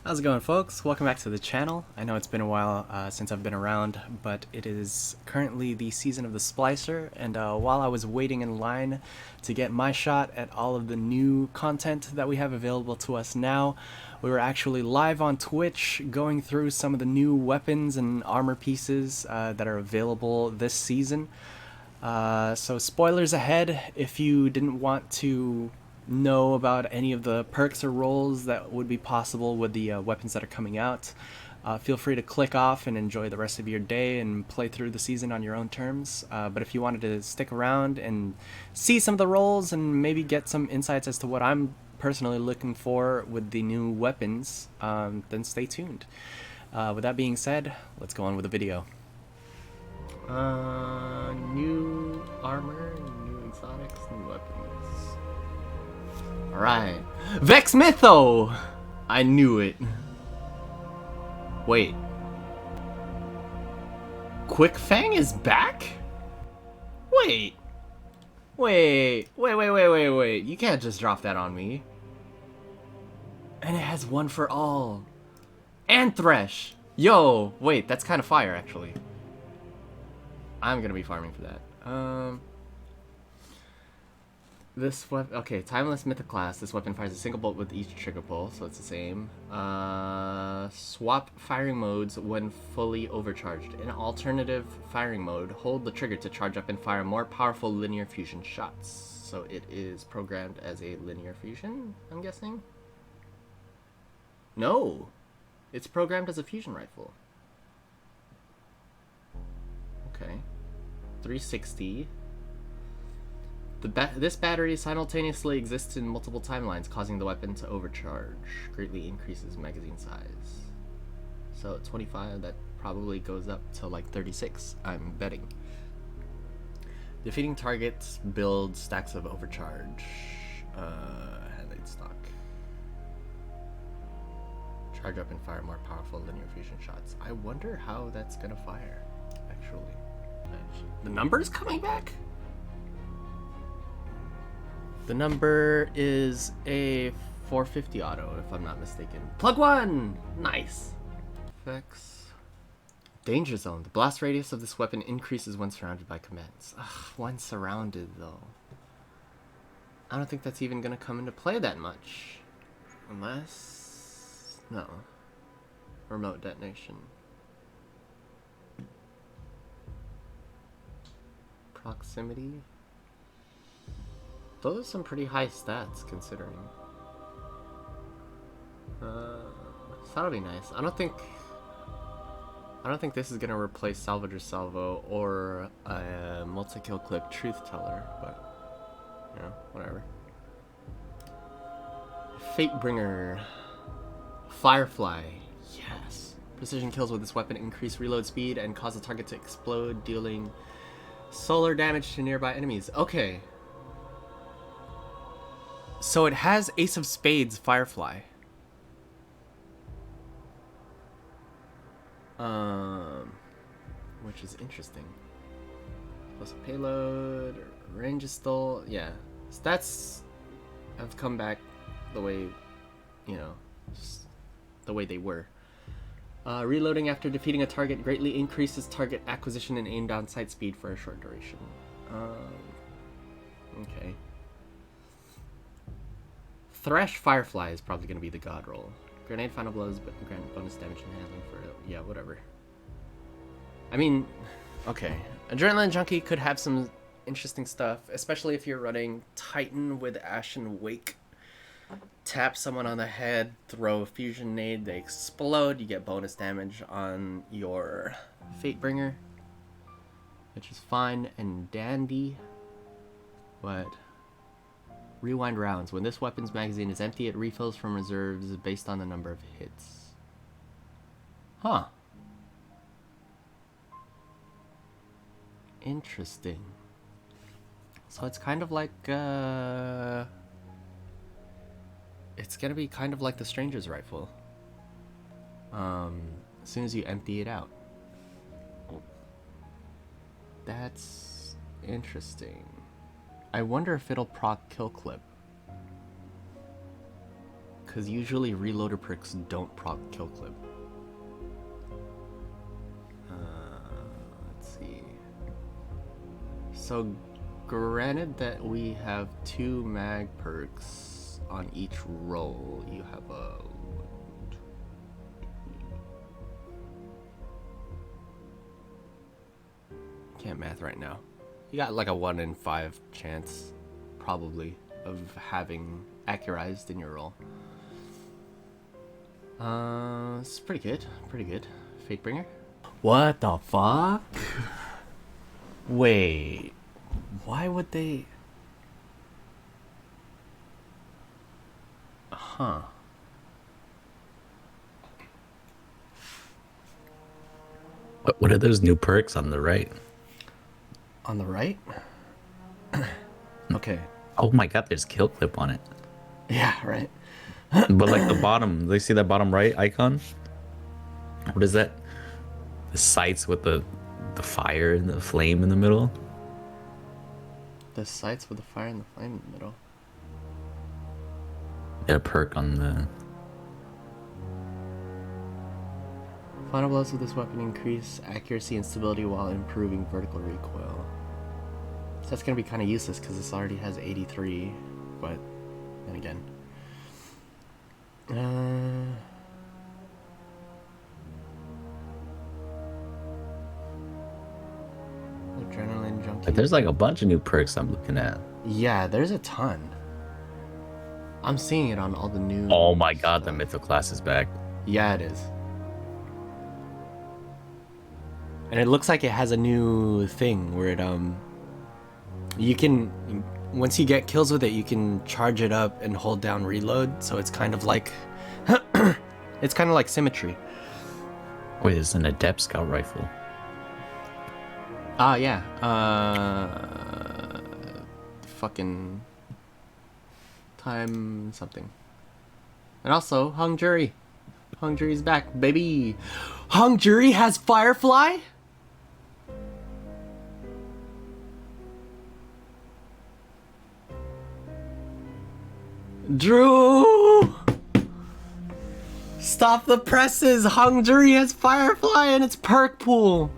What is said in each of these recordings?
How's it going, folks? Welcome back to the channel. I know it's been a while since I've been around, but it is currently the season of the Splicer, and while I was waiting in line to get my shot at all of the new content that we have available to us now, we were actually live on Twitch going through some of the new weapons and armor pieces that are available this season. So spoilers ahead if you didn't want to know about any of the perks or roles that would be possible with the weapons that are coming out. Feel free to click off and enjoy the rest of your day and play through the season on your own terms. But if you wanted to stick around and see some of the roles and maybe get some insights as to what I'm personally looking for with the new weapons, then stay tuned. With that being said, let's go on with the video. New armor, new exotics, new weapons. Alright. Vex Mytho! I knew it. Wait. Quick Fang is back? Wait. Wait. You can't just drop that on me. And it has one for all. And Thresh. Yo, wait, that's kind of fire, actually. I'm gonna be farming for that. This weapon, okay, Timeless Mythic class. This weapon fires a single bolt with each trigger pull, so it's the same. Swap firing modes when fully overcharged. In alternative firing mode, hold the trigger to charge up and fire more powerful linear fusion shots. So it is programmed as a linear fusion, I'm guessing? No! It's programmed as a fusion rifle. Okay. 360. This battery simultaneously exists in multiple timelines, causing the weapon to overcharge. Greatly increases magazine size. So at 25, that probably goes up to like 36, I'm betting. Defeating targets builds stacks of overcharge. Highlight stock. Charge up and fire more powerful linear fusion shots. I wonder how that's gonna fire, actually. The number's coming back? The number is a 450 auto, if I'm not mistaken. Plug one! Nice. Effects. Danger zone. The blast radius of this weapon increases when surrounded by commands. Ugh, when surrounded, though. I don't think that's even going to come into play that much. Unless... no. Remote detonation. Proximity. Those are some pretty high stats, considering. So that'll be nice. I don't think this is gonna replace Salvager Salvo or a multi-kill clip Truth Teller, but you know, whatever. Fatebringer, Firefly, yes. Precision kills with this weapon increase reload speed and cause the target to explode, dealing solar damage to nearby enemies. Okay. So it has Ace of Spades Firefly. Which is interesting. Plus a payload, range is still, yeah. Stats have come back the way, you know, just the way they were. Reloading after defeating a target greatly increases target acquisition and aim down sight speed for a short duration. Okay. Thresh Firefly is probably going to be the god roll. Grenade final blows, but grant bonus damage and handling for it. Yeah, whatever. I mean, okay. Adrenaline Junkie could have some interesting stuff, especially if you're running Titan with Ashen Wake. Tap someone on the head, throw a fusion nade, they explode, you get bonus damage on your Fatebringer, which is fine and dandy, but... Rewind rounds. When this weapon's magazine is empty, it refills from reserves based on the number of hits. Huh. Interesting. So it's kind of like, it's gonna be kind of like the Stranger's Rifle. As soon as you empty it out. That's interesting. I wonder if it'll proc kill clip. because usually reloader perks don't proc kill clip. Let's see. So granted that we have 2 mag perks on each roll, you have a can't math right now. You got like a 1 in 5 chance, probably, of having accurized in your roll. It's pretty good. Pretty good. Fate bringer. What the fuck? Wait. Why would they? Huh. What are those new perks on the right? On the right? Okay. Oh my god, there's kill clip on it. Yeah, right. But like the bottom, they see that bottom right icon? What is that? The sights with the fire and the flame in the middle? The sights with the fire and the flame in the middle. Got a perk on the... Final blows with this weapon increase accuracy and stability while improving vertical recoil. So that's gonna be kind of useless because this already has 83, but then again. Adrenaline junkie. Like, there's like a bunch of new perks I'm looking at. Yeah, there's a ton. I'm seeing it on all the new. Oh my god, stuff. the mythic class is back. Yeah, it is. And it looks like it has a new thing where it you can, once you get kills with it, you can charge it up and hold down reload, so it's kind of like it's kind of like symmetry. Wait, it's an adept scout rifle. Ah, yeah. Fucking time something. And also hung jury. Hung jury's back, baby. Hung jury has Firefly? Drew! Stop the presses! Hung jury has Firefly in its perk pool!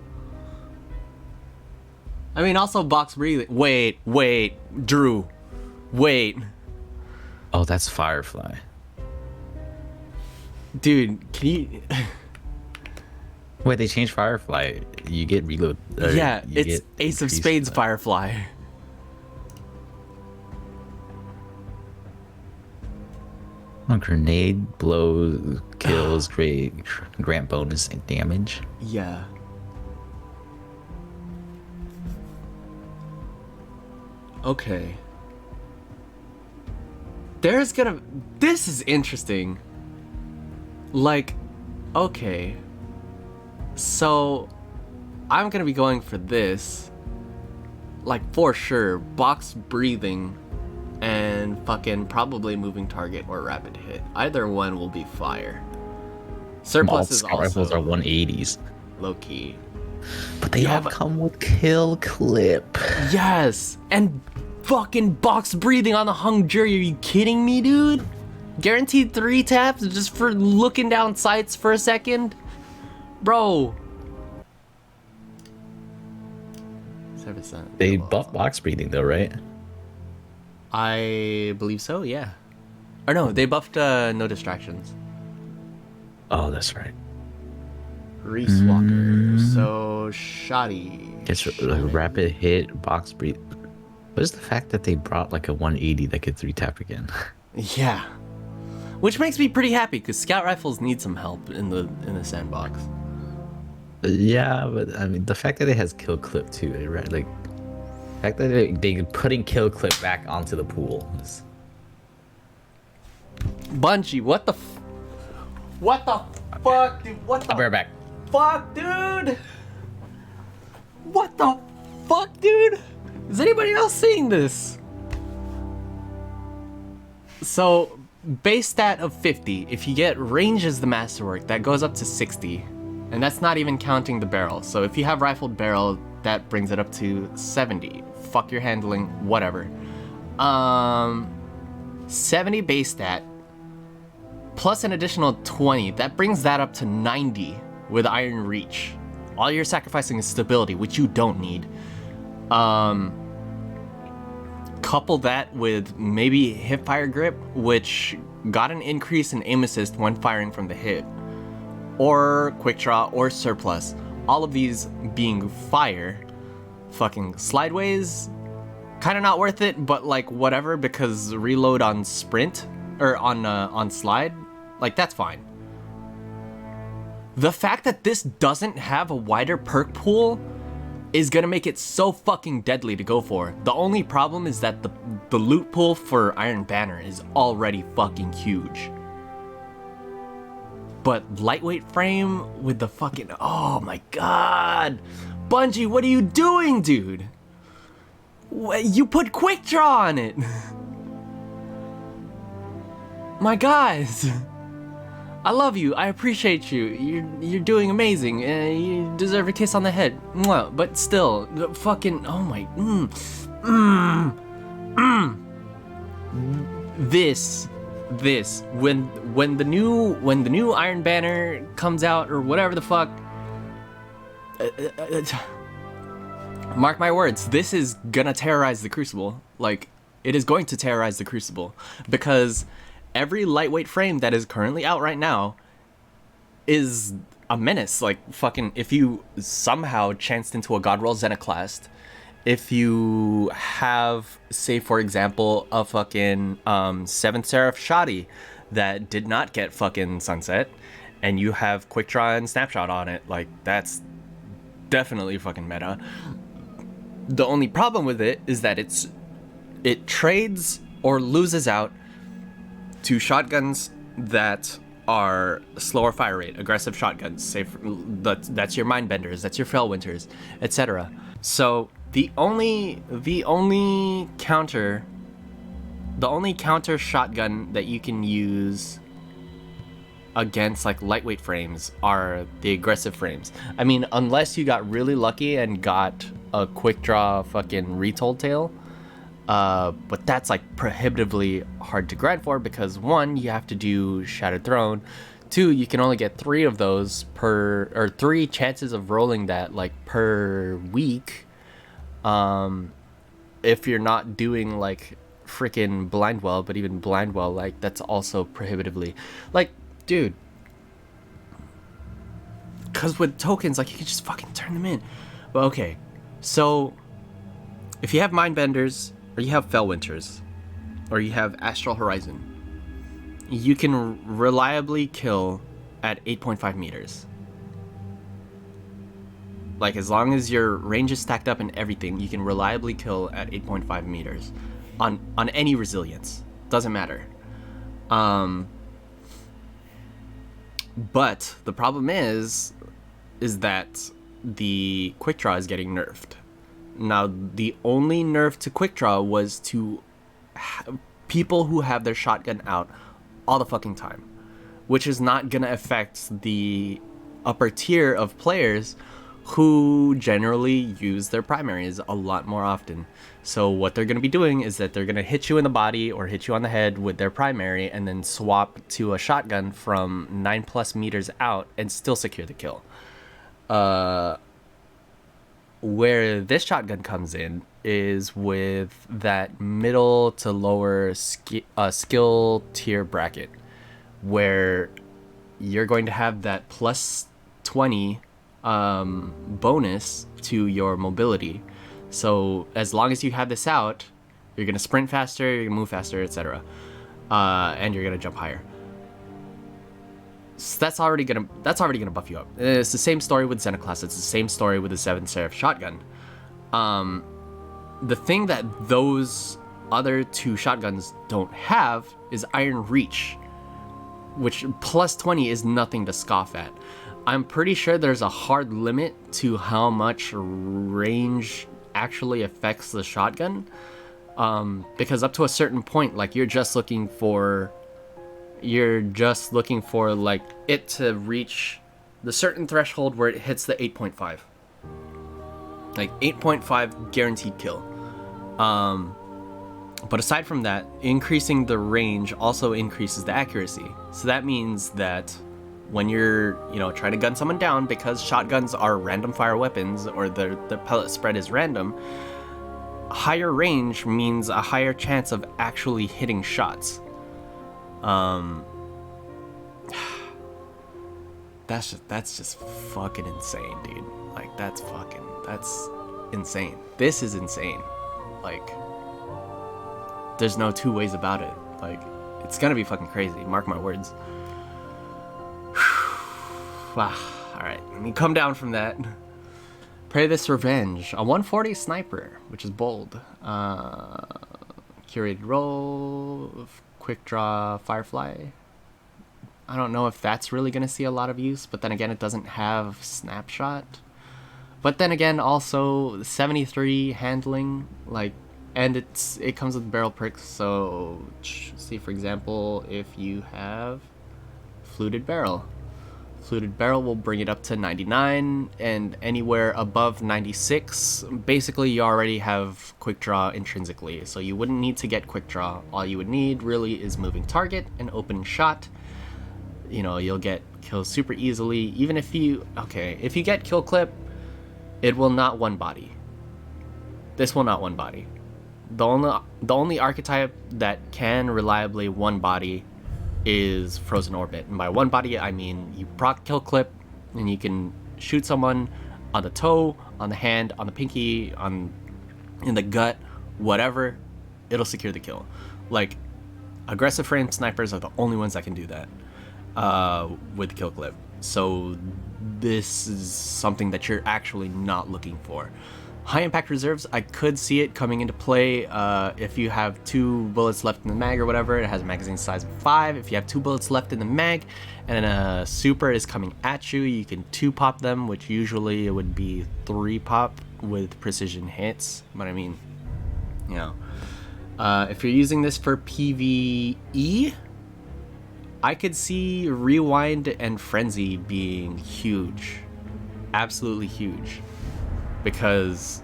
I mean, also box breathing. Wait, Drew. Wait. Oh, that's Firefly. Dude, can you... Wait, they changed Firefly. You get reload. Yeah, you it's get Ace of increased, Spades Firefly. Grenade blows, kills, grant bonus and damage. Yeah. Okay. There's gonna... This is interesting. Like, okay. So, I'm gonna be going for this. Like, for sure. Box breathing and fucking probably moving target or rapid hit. Either one will be fire. Surplus is also... rifles are 180s. Low-key. But they all come with kill clip. Yes! And fucking box breathing on the hung jury. Are you kidding me, dude? Guaranteed 3 taps just for looking down sights for a second? Bro. 7%. They buff box breathing though, right? I believe so, yeah. Or no, they buffed no distractions. Oh, that's right. Reese Walker. So, shoddy. It's a rapid hit, box breathe. What is the fact that they brought like a 180 that could 3-tap again? Yeah. Which makes me pretty happy, because scout rifles need some help in the sandbox. Yeah, but I mean, the fact that it has kill clip too, right? Like, the fact that they putting kill clip back onto the pool is... Bungie, what the fuck, dude? What the I'll be right back. fuck, dude? What the fuck, dude? Is anybody else seeing this? So, base stat of 50. If you get range as the masterwork, that goes up to 60. And that's not even counting the barrel. So if you have rifled barrel, that brings it up to 70. Fuck your handling, whatever. 70 base stat. plus an additional 20. That brings that up to 90 with Iron Reach. All you're sacrificing is stability, which you don't need. Couple that with maybe hip fire grip, which got an increase in aim assist when firing from the hip, or quick draw, or surplus. All of these being fire. Fucking slideways, kind of not worth it, but like whatever, because reload on sprint or on slide, like that's fine. The fact that this doesn't have a wider perk pool is gonna make it so fucking deadly to go for. The only problem is that the loot pool for Iron Banner is already fucking huge. But lightweight frame with the fucking, oh my god. Bungie, what are you doing, dude? You put quick draw on it. My guys. I love you. I appreciate you. You're doing amazing. You deserve a kiss on the head. Mwah. But still, fucking, oh my, This, when the new Iron Banner comes out or whatever the fuck, mark my words, this is gonna terrorize the Crucible. Like, it is going to terrorize the Crucible, because every lightweight frame that is currently out right now is a menace. Like, fucking, if you somehow chanced into a Godroll Xenoclast, if you have, say for example, a fucking 7th Seraph Shoddy that did not get fucking Sunset, and you have Quick Draw and Snapshot on it, like, that's definitely fucking meta. The only problem with it is that it trades or loses out to shotguns that are slower fire rate, aggressive shotguns. Say that's your Mindbenders, that's your Fellwinters, etc. So the only counter shotgun that you can use against like lightweight frames are the aggressive frames. I mean, unless you got really lucky and got a quick draw fucking retold tail, but that's like prohibitively hard to grind for, because one, you have to do Shattered Throne, two, you can only get 3 of those per, or 3 chances of rolling that like per week, if you're not doing like freaking Blindwell. But even Blindwell, like, that's also prohibitively, like, dude, because with tokens, like, you can just fucking turn them in. But okay, so if you have Mindbenders, or you have Fellwinters, or you have Astral Horizon, you can reliably kill at 8.5 meters. Like, as long as your range is stacked up and everything, you can reliably kill at 8.5 meters on any resilience. Doesn't matter. But the problem is that the quick draw is getting nerfed. Now, the only nerf to quick draw was to people who have their shotgun out all the fucking time, which is not gonna affect the upper tier of players who generally use their primaries a lot more often. So what they're going to be doing is that they're going to hit you in the body or hit you on the head with their primary, and then swap to a shotgun from 9+ meters out and still secure the kill. Where this shotgun comes in is with that middle to lower skill tier bracket, where you're going to have that plus 20 bonus to your mobility. So as long as you have this out, you're gonna sprint faster, you're gonna move faster, etc. And you're gonna jump higher. So that's already gonna buff you up. It's the same story with Xenoclast. It's the same story with the 7th Seraph shotgun. The thing that those other 2 shotguns don't have is Iron Reach, which plus 20 is nothing to scoff at. I'm pretty sure there's a hard limit to how much range actually affects the shotgun, because up to a certain point, like, you're just looking for like it to reach the certain threshold where it hits the 8.5, like 8.5 guaranteed kill. But aside from that, increasing the range also increases the accuracy. So that means that when you're, trying to gun someone down, because shotguns are random fire weapons, or the pellet spread is random, higher range means a higher chance of actually hitting shots. That's just fucking insane, dude. Like, that's insane. This is insane. Like, there's no two ways about it. Like, it's gonna be fucking crazy. Mark my words. Wow. Alright, let me come down from that. Pray this revenge. A 140 sniper, which is bold. Curated roll. Quick draw Firefly. I don't know if that's really going to see a lot of use, but then again, it doesn't have snapshot. But then again, also 73 handling, like, and it comes with barrel perks. So see, for example, if you have fluted barrel will bring it up to 99, and anywhere above 96, basically you already have quick draw intrinsically, so you wouldn't need to get quick draw. All you would need really is moving target and open shot. You'll get kills super easily. Even if you get kill clip, it will not one body. This will not one body. The only archetype that can reliably one body is Frozen Orbit, and by one body I mean you proc kill clip and you can shoot someone on the toe, on the hand, on the pinky, in the gut, whatever, it'll secure the kill. Like, aggressive frame snipers are the only ones that can do that with kill clip. So this is something that you're actually not looking for. High impact reserves, I could see it coming into play if you have 2 bullets left in the mag or whatever. It has a magazine size of 5. If you have 2 bullets left in the mag and a super is coming at you, you can 2 pop them, which usually it would be 3 pop with precision hits. But I mean, if you're using this for PvE, I could see Rewind and Frenzy being huge. Absolutely huge. Because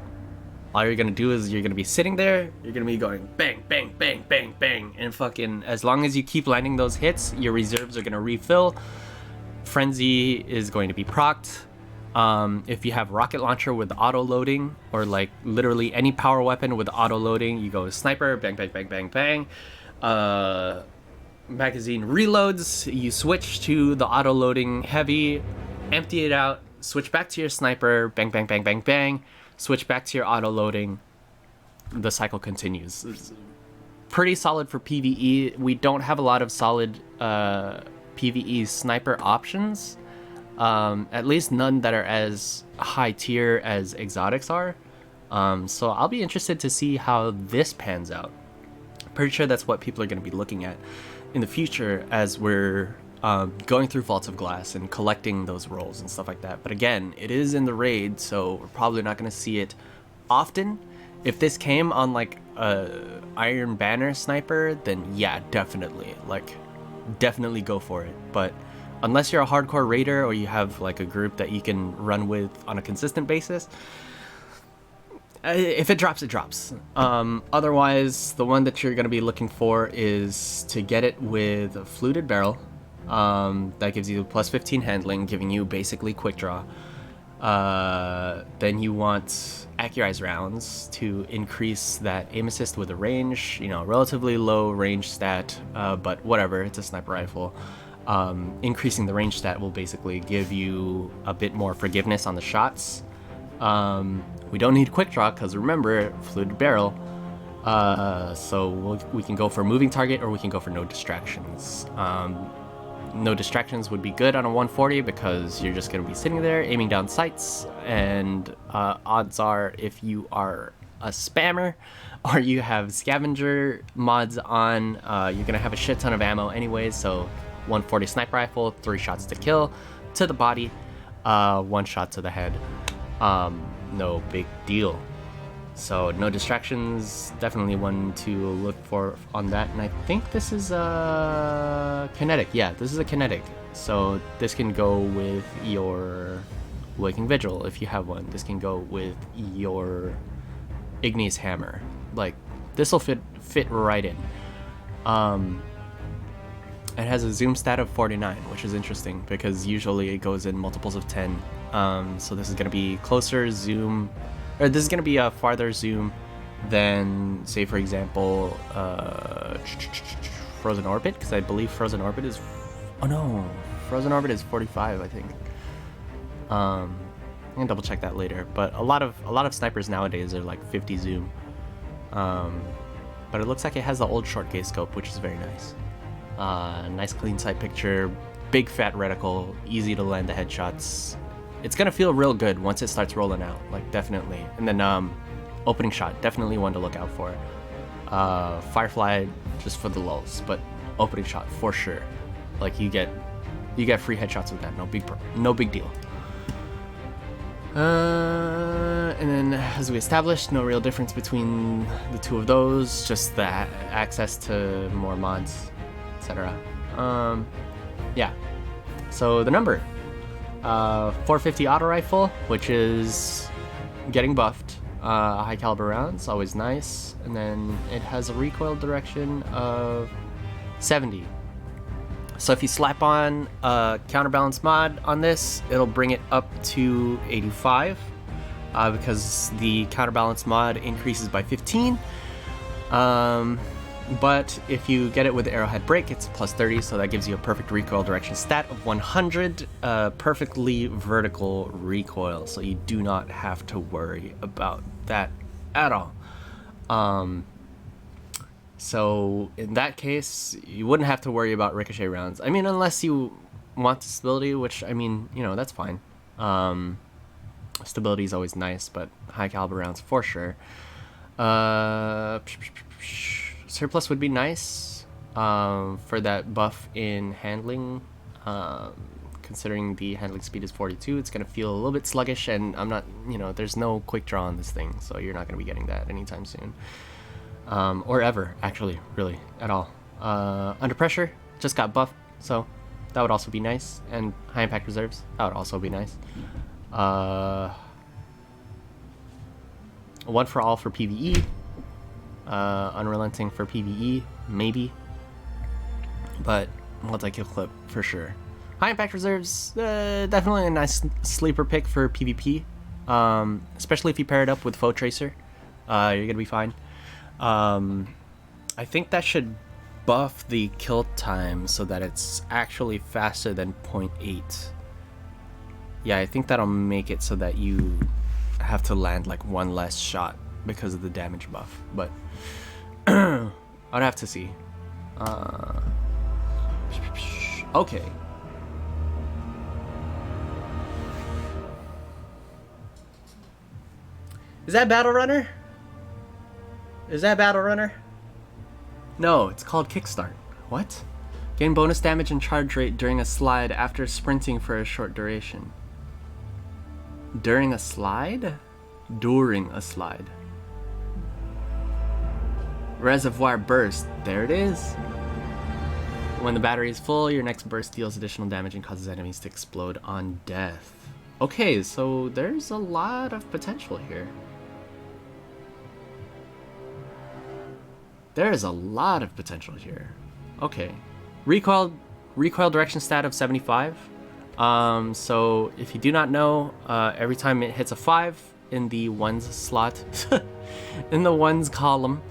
all you're gonna do is you're gonna be sitting there, you're gonna be going bang, bang, bang, bang, bang, and fucking, as long as you keep landing those hits, your reserves are gonna refill. Frenzy is going to be procced. If you have rocket launcher with auto loading, or like literally any power weapon with auto loading, you go sniper, bang, bang, bang, bang, bang. Magazine reloads, you switch to the auto loading heavy, empty it out, switch back to your sniper, bang, bang, bang, bang, bang, switch back to your auto loading. The cycle continues. It's pretty solid for PvE. We don't have a lot of solid PvE sniper options, at least none that are as high tier as exotics are. So I'll be interested to see how this pans out. Pretty sure that's what people are going to be looking at in the future as we're going through Vaults of Glass and collecting those rolls and stuff like that. But again, it is in the raid, so we're probably not going to see it often. If this came on like a Iron Banner sniper, then yeah, definitely go for it. But unless you're a hardcore raider or you have like a group that you can run with on a consistent basis, if it drops, it drops. Otherwise, the one that you're going to be looking for is to get it with a fluted barrel. That gives you plus 15 handling, giving you basically quick draw. Then you want accurized rounds to increase that aim assist with a range, relatively low range stat, but whatever, it's a sniper rifle. Increasing the range stat will basically give you a bit more forgiveness on the shots. We don't need quick draw because remember, fluted barrel. So we can go for moving target or we can go for no distractions. No distractions would be good on a 140 because you're just going to be sitting there aiming down sights, and odds are if you are a spammer or you have scavenger mods on, you're going to have a shit ton of ammo anyways. So 140 sniper rifle, 3 shots to kill to the body, 1 shot to the head. No big deal. So no distractions, definitely one to look for on that. And I think this is a kinetic. Yeah, this is a kinetic. So this can go with your Waking Vigil if you have one. This can go with your Igneous Hammer. Like, This will fit right in. It has a zoom stat of 49, which is interesting because usually it goes in multiples of 10. So this is going to be closer zoom, or this is going to be a farther zoom than, say, for example, Frozen Orbit, because I believe Frozen Orbit is, oh no, Frozen Orbit is 45, I think. I can double check that later, but a lot of snipers nowadays are like 50 zoom. But it looks like it has the old short gaze scope, which is very nice. Nice clean sight picture, big fat reticle, easy to land the headshots. It's gonna feel real good once it starts rolling out, like definitely. And then opening shot, definitely one to look out for. Firefly just for the lulz, but opening shot for sure. Like you get free headshots with that, no big deal. And then, as we established, no real difference between the two of those, just the access to more mods, etc. Yeah. So the number, 450 auto rifle, which is getting buffed. High caliber rounds, always nice. And then it has a recoil direction of 70. So if you slap on a counterbalance mod on this, it'll bring it up to 85 because the counterbalance mod increases by 15. But if you get it with the arrowhead break, it's plus 30, so that gives you a perfect recoil direction stat of 100, perfectly vertical recoil, so you do not have to worry about that at all. So in that case, you wouldn't have to worry about ricochet rounds. I mean, unless you want stability, which, I mean, you know, that's fine. Stability is always nice, but high caliber rounds for sure. Surplus would be nice for that buff in handling. Considering the handling speed is 42, it's going to feel a little bit sluggish, and I'm not, you know, there's no quick draw on this thing, so you're not going to be getting that anytime soon. Or ever, actually, really, at all. Under pressure, just got buffed, so that would also be nice. And high impact reserves, that would also be nice. One for all for PvE. Unrelenting for PvE, maybe. But multi-kill clip for sure. High impact reserves, definitely a nice sleeper pick for PvP. Especially if you pair it up with Foe Tracer. You're gonna be fine. I think that should buff the kill time so that it's actually faster than 0.8. Yeah, I think that'll make it so that you have to land like one less shot because of the damage buff, but I'd have to see. Okay. Is that Battle Runner? Is that Battle Runner? No, it's called Kickstart. What? Gain bonus damage and charge rate during a slide after sprinting for a short duration. During a slide? During a slide. Reservoir burst. There it is. When the battery is full, your next burst deals additional damage and causes enemies to explode on death. Okay, so there's a lot of potential here. There is a lot of potential here. Okay. Recoil direction stat of 75. So if you do not know, every time it hits a 5 in the ones slot, in the ones column,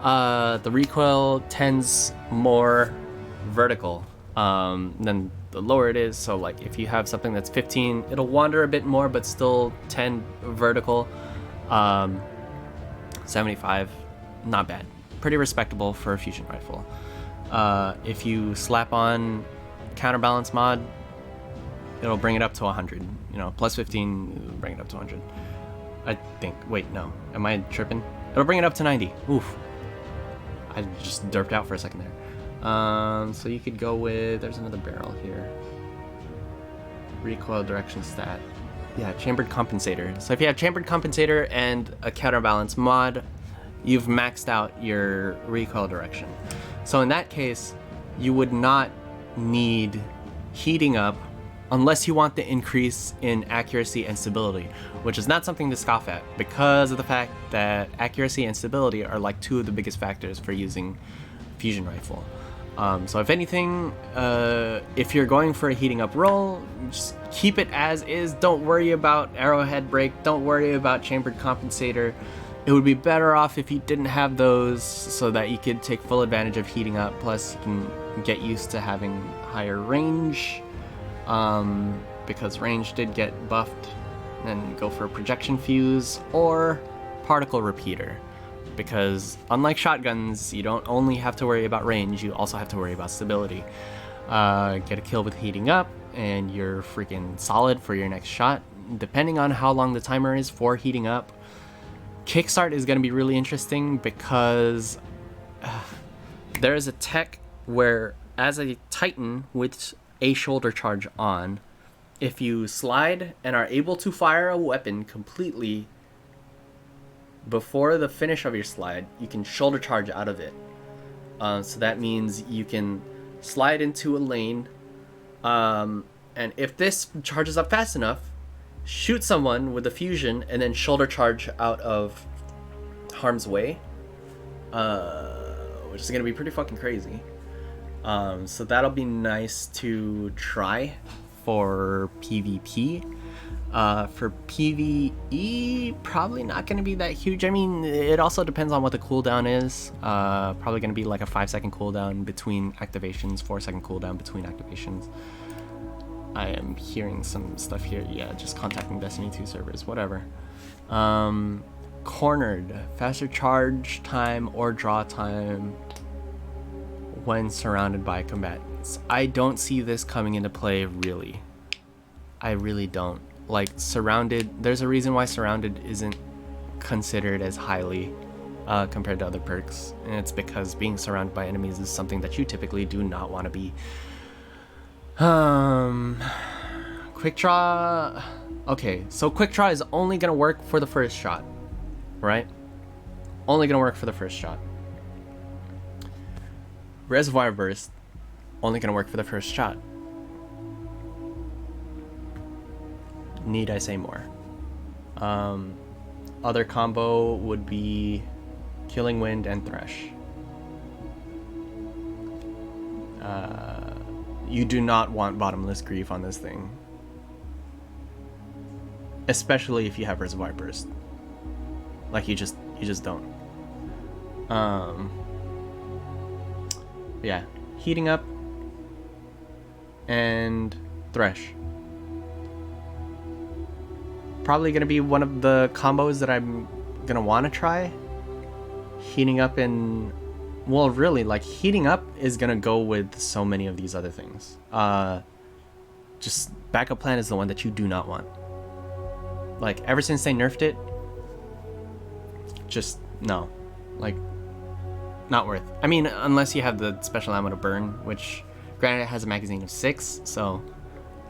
the recoil tends more vertical than the lower it is. So like if you have something that's 15, it'll wander a bit more, but still 10 vertical. 75, not bad. Pretty respectable for a fusion rifle. If you slap on counterbalance mod, it'll bring it up to 100. You know, plus 15, it'll bring it up to 100. I think. Wait, no. Am I tripping? It'll bring it up to 90. Oof. I just derped out for a second there. So you could go with... There's another barrel here. Recoil direction stat. Yeah, chambered compensator. So if you have chambered compensator and a counterbalance mod, you've maxed out your recoil direction. So in that case, you would not need heating up unless you want the increase in accuracy and stability, which is not something to scoff at because of the fact that accuracy and stability are like two of the biggest factors for using fusion rifle. So if anything, if you're going for a heating up roll, just keep it as is. Don't worry about arrowhead break. Don't worry about chambered compensator. It would be better off if you didn't have those so that you could take full advantage of heating up. Plus, you can get used to having higher range, because range did get buffed, and go for a projection fuse or particle repeater. Because unlike shotguns, you don't only have to worry about range, you also have to worry about stability. Get a kill with heating up, and you're freaking solid for your next shot, depending on how long the timer is for heating up. Kickstart is going to be really interesting because there is a tech where, as a Titan with a shoulder charge on, if you slide and are able to fire a weapon completely before the finish of your slide, you can shoulder charge out of it. So that means you can slide into a lane, and if this charges up fast enough, shoot someone with a fusion and then shoulder charge out of harm's way, which is going to be pretty fucking crazy. So that'll be nice to try for PvP. For PvE, probably not going to be that huge. I mean, it also depends on what the cooldown is. Probably going to be like a 5-second cooldown between activations, 4-second cooldown between activations. I am hearing some stuff here. Yeah, just contacting Destiny 2 servers, whatever. Cornered, faster charge time or draw time when surrounded by combatants. I don't see this coming into play, really. I really don't. Like, surrounded, there's a reason why surrounded isn't considered as highly compared to other perks, and it's because being surrounded by enemies is something that you typically do not want to be. Quick draw. Okay, so quick draw is only gonna work for the first shot, right? Only gonna work for the first shot. Reservoir burst, only gonna work for the first shot. Need I say more? Other combo would be Killing Wind and Thresh. You do not want Bottomless Grief on this thing, especially if you have Reservoir Burst. Like, you just don't. Yeah, heating up and Thresh. Probably gonna be one of the combos that I'm gonna want to try. Heating up and, well, really, like, heating up is gonna go with so many of these other things. Just backup plan is the one that you do not want. Like, ever since they nerfed it, just no, like, not worth. I mean, unless you have the special ammo to burn, which granted it has a magazine of 6, so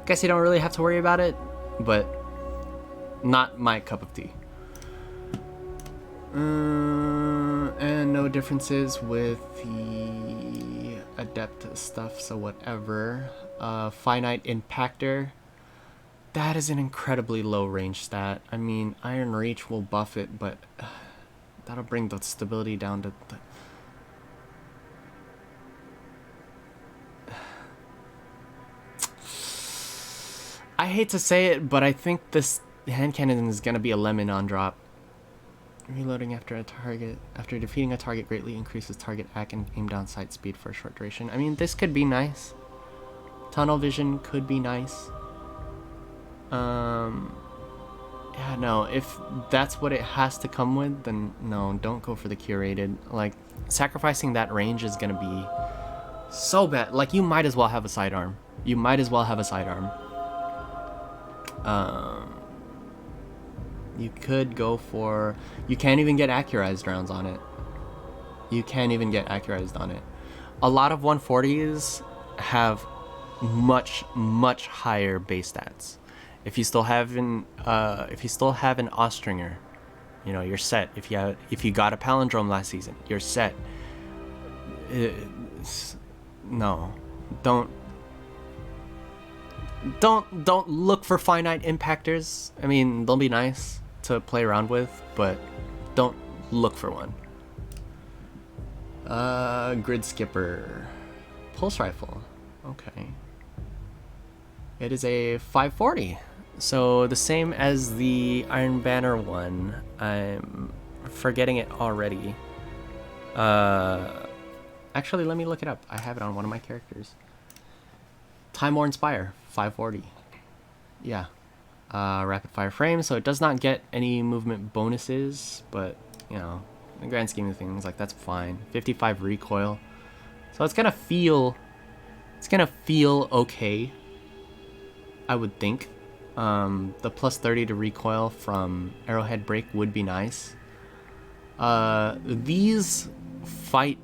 I guess you don't really have to worry about it, but not my cup of tea. And no differences with the adept stuff, so whatever. Finite Impactor, that is an incredibly low range stat. I mean, Iron Reach will buff it, but that'll bring the stability down to the... I hate to say it, but I think this hand cannon is gonna be a lemon on drop. Reloading after defeating a target greatly increases target AC and aim down sight speed for a short duration. I mean, this could be nice. Tunnel vision could be nice. Yeah, no, if that's what it has to come with, then no, don't go for the curated. Like, sacrificing that range is gonna be so bad. Like, you might as well have a sidearm. You might as well have a sidearm. You could go for... You can't even get accurized rounds on it. You can't even get accurized on it. A lot of 140s have much, much higher base stats. If you still have an Austringer, you know, you're set. If you got a palindrome last season, you're set. No, don't. don't look for finite impactors. I mean, they'll be nice to play around with, but don't look for one. Grid skipper, pulse rifle. Okay. It is a 540, so the same as the Iron Banner one. I'm forgetting it already. Actually, let me look it up. I have it on one of my characters. Time War Inspire, 540. Yeah. Rapid fire frame, so it does not get any movement bonuses, but, you know, in the grand scheme of things, like, that's fine. 55 recoil. So it's gonna feel okay, I would think. The plus 30 to recoil from Arrowhead Break would be nice. These fight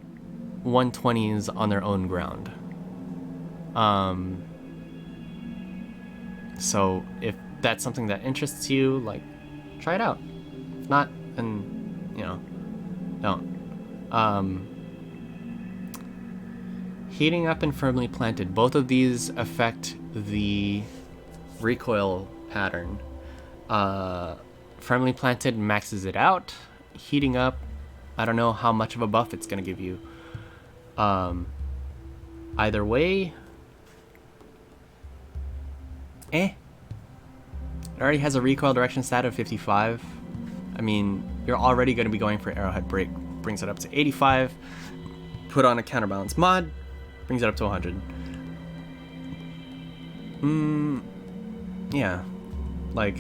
120s on their own ground. So if that's something that interests you, like, try it out. If not, then, you know, don't. Heating up and firmly planted. Both of these affect the recoil pattern. Firmly planted maxes it out. Heating up, I don't know how much of a buff it's going to give you. Either way, It already has a recoil direction stat of 55. I mean, you're already going to be going for Arrowhead Break. Brings it up to 85. Put on a counterbalance mod. Brings it up to 100. Yeah. Like,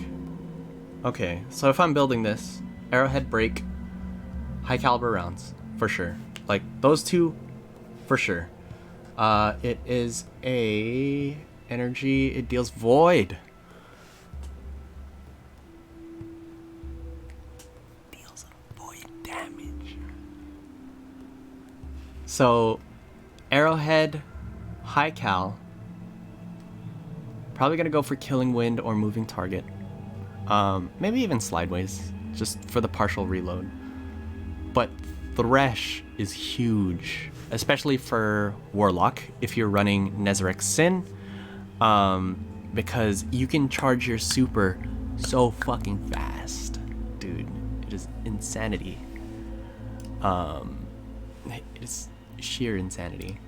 okay. So if I'm building this, Arrowhead Break, high caliber rounds, for sure. Like, those two, for sure. It is a energy. It deals void. Deals void damage. So, Arrowhead, high cal. Probably gonna go for killing wind or moving target. Maybe even slideways, just for the partial reload. But Thresh is huge, especially for Warlock if you're running Nezarec Sin, because you can charge your super so fucking fast, dude. It is insanity. It is sheer insanity.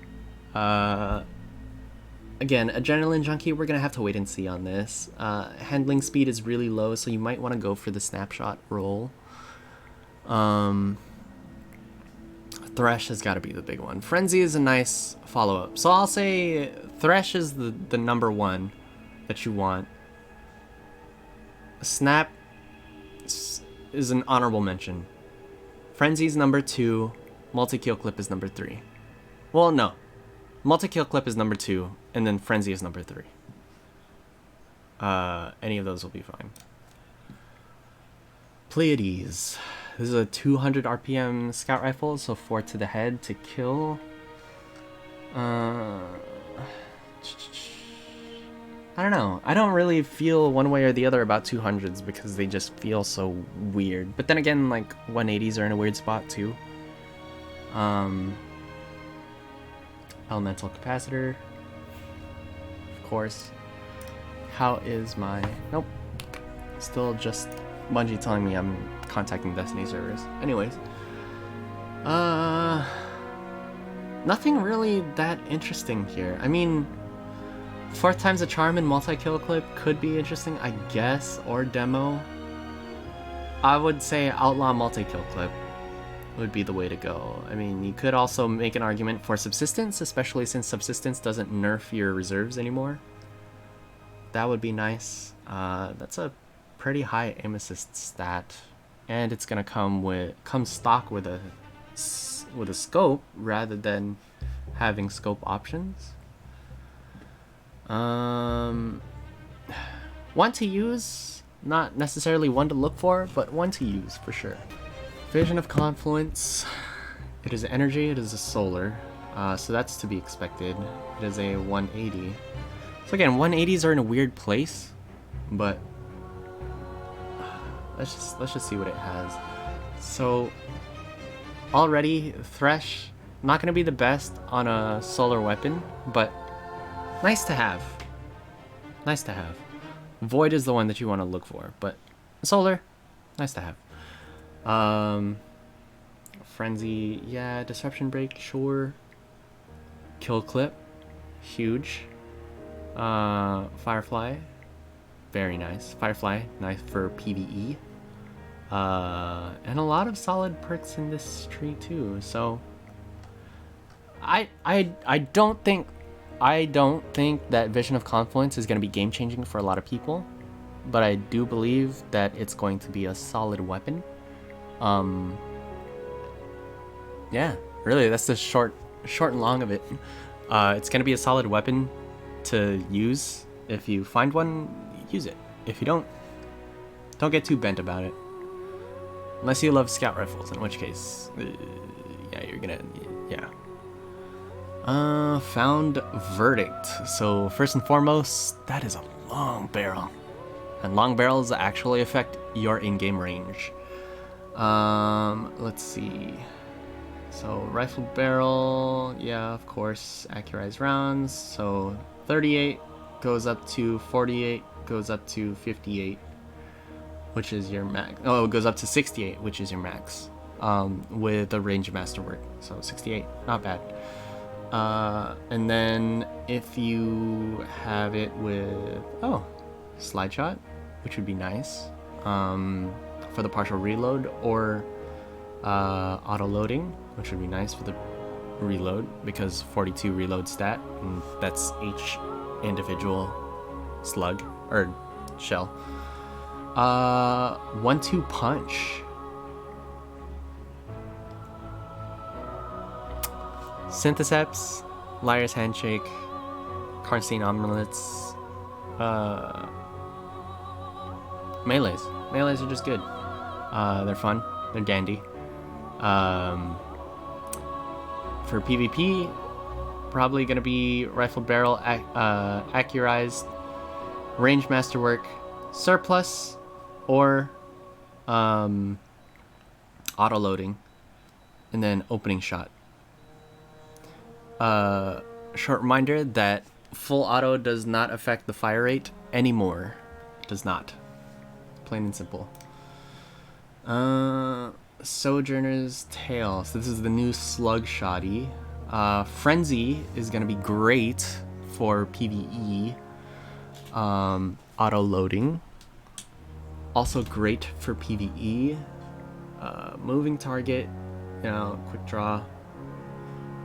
Again, Adrenaline Junkie, we're gonna have to wait and see on this. Handling speed is really low, so you might want to go for the snapshot roll. Thresh has got to be the big one. Frenzy is a nice follow-up. So I'll say Thresh is the number one that you want. Snap is an honorable mention. Frenzy's number 2. Multi-kill clip is number 3. Well, no. Multi-kill clip is number 2, and then Frenzy is number 3. Any of those will be fine. Pleiades. This is a 200 RPM scout rifle, so 4 to the head to kill. I don't know. I don't really feel one way or the other about 200s because they just feel so weird. But then again, like, 180s are in a weird spot too. Elemental capacitor, of course. How is my... Nope. Still just Bungie telling me I'm contacting Destiny servers. Anyways. Nothing really that interesting here. I mean, 4th time's a charm and multi-kill clip could be interesting, I guess, or demo. I would say outlaw multi-kill clip would be the way to go. I mean, you could also make an argument for subsistence, especially since subsistence doesn't nerf your reserves anymore. That would be nice. That's a pretty high aim assist stat, and it's gonna come stock with a scope rather than having scope options. One to use, not necessarily one to look for, but one to use for sure. Vision of Confluence. It is energy, it is a solar, so that's to be expected. It is a 180. So again, 180s are in a weird place, but let's just see what it has. So already Thresh, not gonna be the best on a solar weapon, but nice to have. nice to have. Void is the one that you want to look for, but solar, nice to have. Frenzy, yeah. Disruption break, sure. Kill clip, huge. Firefly, very nice. Firefly, nice for PvE. And a lot of solid perks in this tree too. So I don't think that Vision of Confluence is going to be game changing for a lot of people, but I do believe that it's going to be a solid weapon. Yeah, really, that's the short and long of it. It's going to be a solid weapon to use. If you find one, use it. If you don't get too bent about it. Unless you love scout rifles, in which case, yeah, you're gonna, yeah. Found verdict. So first and foremost, that is a long barrel, and long barrels actually affect your in-game range. Let's see. So rifle barrel, yeah, of course, accurized rounds. So 38 goes up to 48, goes up to 58, which is your max. Oh, it goes up to 68, which is your max. With the range masterwork. So 68, not bad. And then if you have it with slide shot, which would be nice, for the partial reload, or auto loading, which would be nice for the reload, because 42 reload stat, and that's each individual slug or shell. 1-2 punch. Syntheseps, Liar's Handshake, Karnstein Omelets, melees. Melees are just good. They're fun. They're dandy. For PvP, probably gonna be rifle barrel, accurized, range masterwork, surplus, or auto loading, and then opening shot. Short reminder that full auto does not affect the fire rate anymore. Does not. Plain and simple. Sojourner's Tale. So this is the new slug shoddy. Frenzy is gonna be great for PvE. Auto loading. Also great for PvE. Moving target. Quick draw.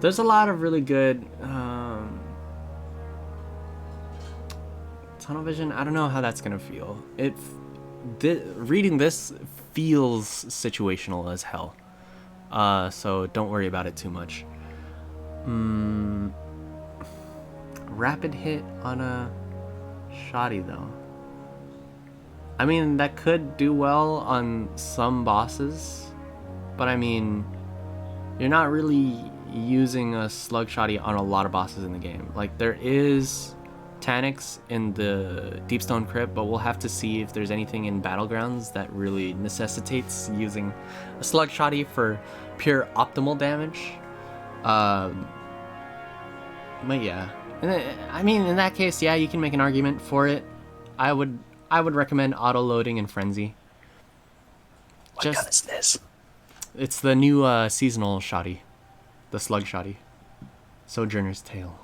There's a lot of really good tunnel vision. I don't know how that's gonna feel. Reading this feels situational as hell. So don't worry about it too much. Rapid hit on a shoddy though. I mean, that could do well on some bosses, but I mean, you're not really using a slug shoddy on a lot of bosses in the game. Like, there is Tanix in the Deepstone Crypt, but we'll have to see if there's anything in Battlegrounds that really necessitates using a slug shoddy for pure optimal damage. But yeah, I mean, in that case, yeah, you can make an argument for it. I would recommend auto loading and frenzy. What gun is this? It's the new seasonal shoddy, the slug shoddy, Sojourner's Tale.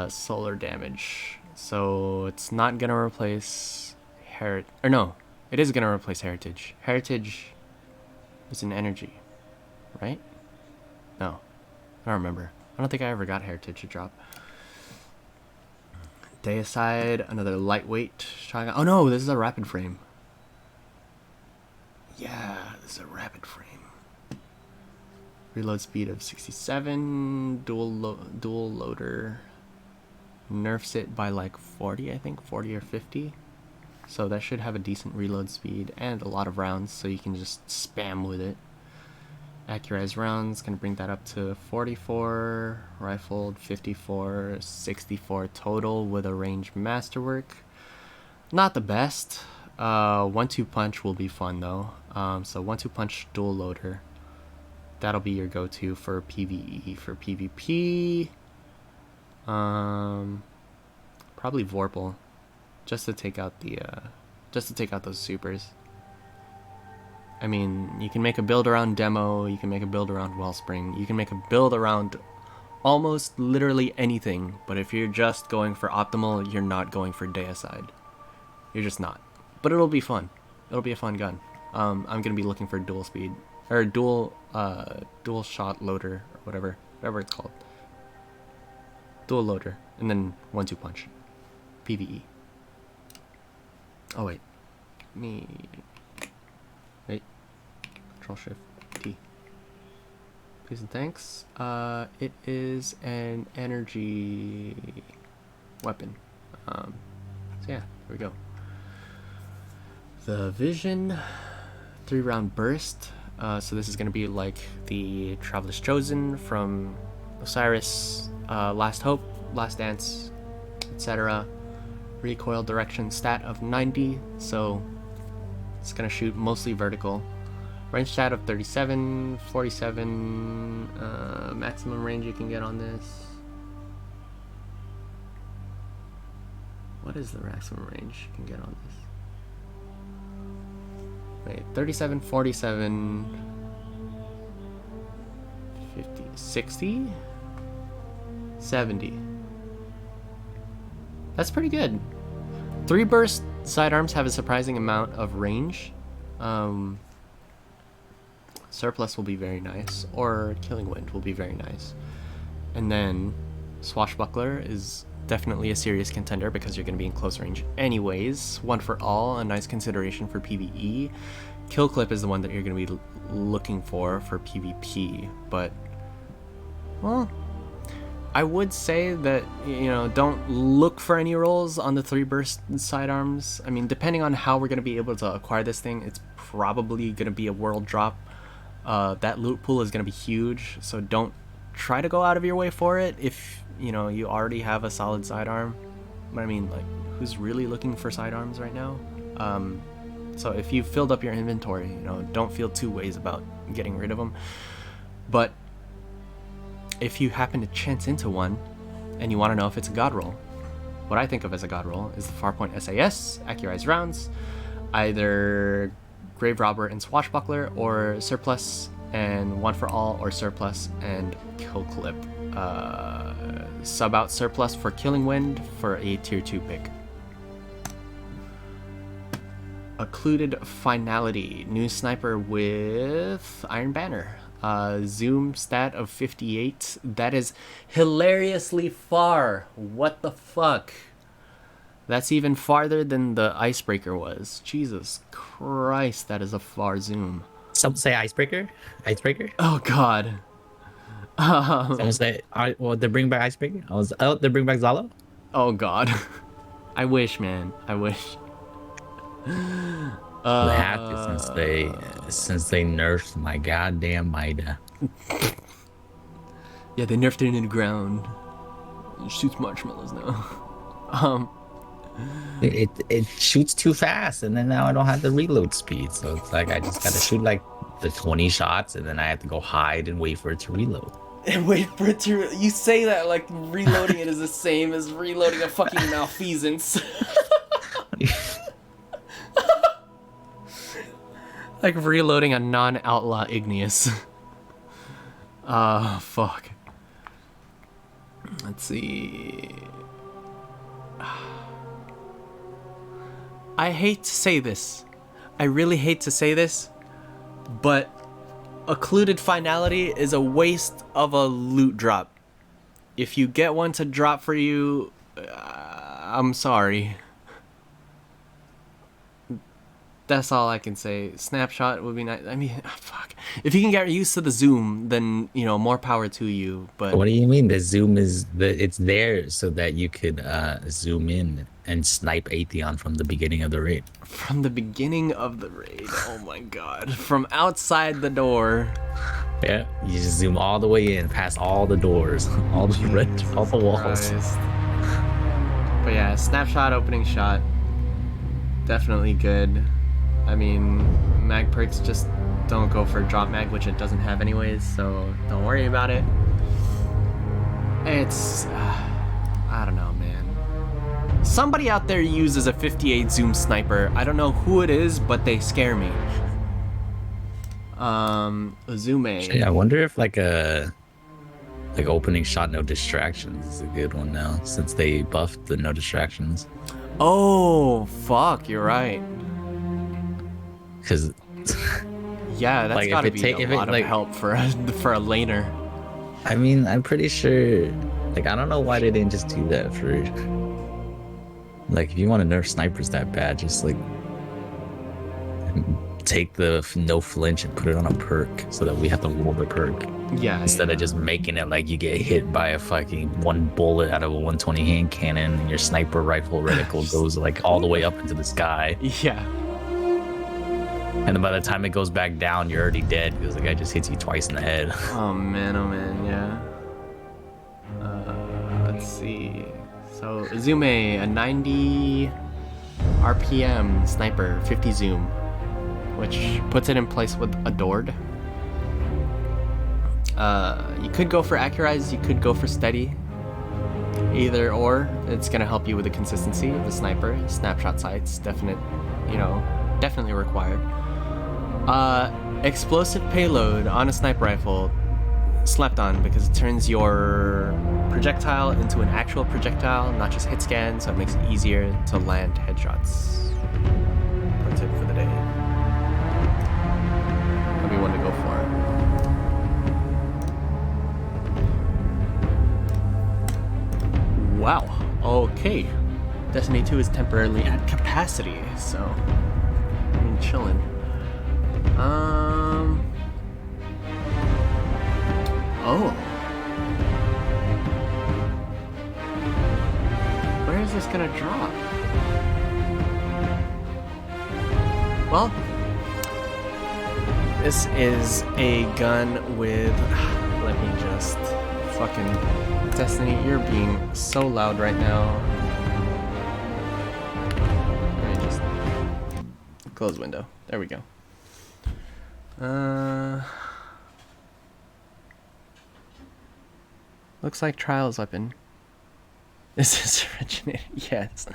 Solar damage. So it's not gonna replace it is gonna replace Heritage. Heritage is an energy, right? No, I don't remember. I don't think I ever got Heritage to drop. Deicide, another lightweight shotgun. Oh no, this is a rapid frame. Yeah, this is a rapid frame. Reload speed of 67. Dual loader. Nerfs it by like 40, I think. 40 or 50. So that should have a decent reload speed and a lot of rounds, so you can just spam with it. Accurized rounds, gonna bring that up to 44. Rifled 54. 64 total with a range masterwork. Not the best. 1-2 punch will be fun though. So 1-2 punch dual loader. That'll be your go-to for PvE. For PvP, probably Vorpal, just to take out those supers. I mean, you can make a build around Demo, you can make a build around Wellspring, you can make a build around almost literally anything, but if you're just going for optimal, you're not going for Deicide. You're just not. But it'll be fun. It'll be a fun gun. I'm gonna be looking for dual speed, or dual shot loader, or whatever it's called. Dual loader, and then 1-2 punch. PvE. Oh wait. Wait. Control Shift T. Please and thanks. It is an energy weapon. So yeah, there we go. The Vision 3-round burst. So this is going to be like the Traveler's Chosen from Osiris, Last Hope, Last Dance, etc. Recoil direction stat of 90, so it's going to shoot mostly vertical. Range stat of 37, 47, maximum range you can get on this. What is the maximum range you can get on this? Wait, 37, 47, 50, 60, 70. That's pretty good. 3 burst sidearms have a surprising amount of range. Surplus will be very nice, or Killing Wind will be very nice. And then Swashbuckler is definitely a serious contender because you're going to be in close range anyways. One for All, a nice consideration for PvE. Kill Clip is the one that you're going to be looking for PvP, but, well, I would say that, you know, don't look for any rolls on the 3 burst sidearms. I mean, depending on how we're going to be able to acquire this thing, it's probably going to be a world drop. That loot pool is going to be huge, so don't try to go out of your way for it if, you know, you already have a solid sidearm. But I mean, like, who's really looking for sidearms right now? So if you've filled up your inventory, you know, don't feel two ways about getting rid of them. But if you happen to chance into one and you want to know if it's a god roll, what I think of as a god roll is the Farpoint SAS, Accurized Rounds, either Grave Robber and Swashbuckler, or Surplus and One for All, or Surplus and Kill Clip. Sub out Surplus for Killing Wind for a tier 2 pick. Occluded Finality, new sniper with Iron Banner. Zoom stat of 58. That is hilariously far. What the fuck? That's even farther than the Icebreaker was. Jesus Christ, that is a far zoom. Some say Icebreaker? Icebreaker? Oh god. Someone say, well, they bring back Icebreaker? They bring back Zalo? Oh god. I wish, man. I wish. They have to since they nerfed my goddamn Mida. Yeah, they nerfed it into the ground. It shoots marshmallows now. It shoots too fast, and then now I don't have the reload speed, so it's like I just gotta shoot like the 20 shots, and then I have to go hide and wait for it to reload. And wait for it to. You say that like reloading it is the same as reloading a fucking malfeasance. Like reloading a non-outlaw Igneous. Fuck. Let's see. I hate to say this. I really hate to say this, but Occluded Finality is a waste of a loot drop. If you get one to drop for you, I'm sorry. That's all I can say. Snapshot would be nice. I mean, fuck. If you can get used to the zoom, then, you know, more power to you. But what do you mean? The zoom it's there so that you could zoom in and snipe Atheon from the beginning of the raid. From the beginning of the raid. Oh my god. From outside the door. Yeah, you just zoom all the way in, past all the doors, all the walls. Christ. But yeah, snapshot, opening shot. Definitely good. I mean, mag perks just don't go for drop mag, which it doesn't have anyways, so don't worry about it. It's, I don't know, man. Somebody out there uses a 58 zoom sniper. I don't know who it is, but they scare me. Uzume. Yeah, I wonder if like opening shot no distractions is a good one now since they buffed the no distractions. Oh, fuck, you're right. Because Yeah, that's like gotta be a lot of help for a laner. I mean, I'm pretty sure. Like, I don't know why they didn't just do that for. Like, if you want to nerf snipers that bad, just like take the no flinch and put it on a perk so that we have to roll the perk. Yeah. Instead of just making it like you get hit by a fucking one bullet out of a 120 hand cannon and your sniper rifle reticle goes like all the way up into the sky. Yeah. And then by the time it goes back down, you're already dead because the guy just hits you twice in the head. Oh man, yeah. Let's see. So Uzume, a 90 RPM sniper, 50 zoom, which puts it in place with Adored. You could go for Accurize, you could go for Steady. Either or, it's gonna help you with the consistency of the sniper. Snapshot sights, definitely required. Explosive payload on a sniper rifle, slept on because it turns your projectile into an actual projectile, not just hit scan, so it makes it easier to land headshots. Pro tip for the day. What do you want to go for? Wow. Okay. Destiny 2 is temporarily at capacity, so I'm chilling. Oh. Where is this gonna drop? Well, this is a gun with. Let me just fucking. Destiny, you're being so loud right now. Let me just close window. There we go. Looks like Trials weapon. This is originated. Yes.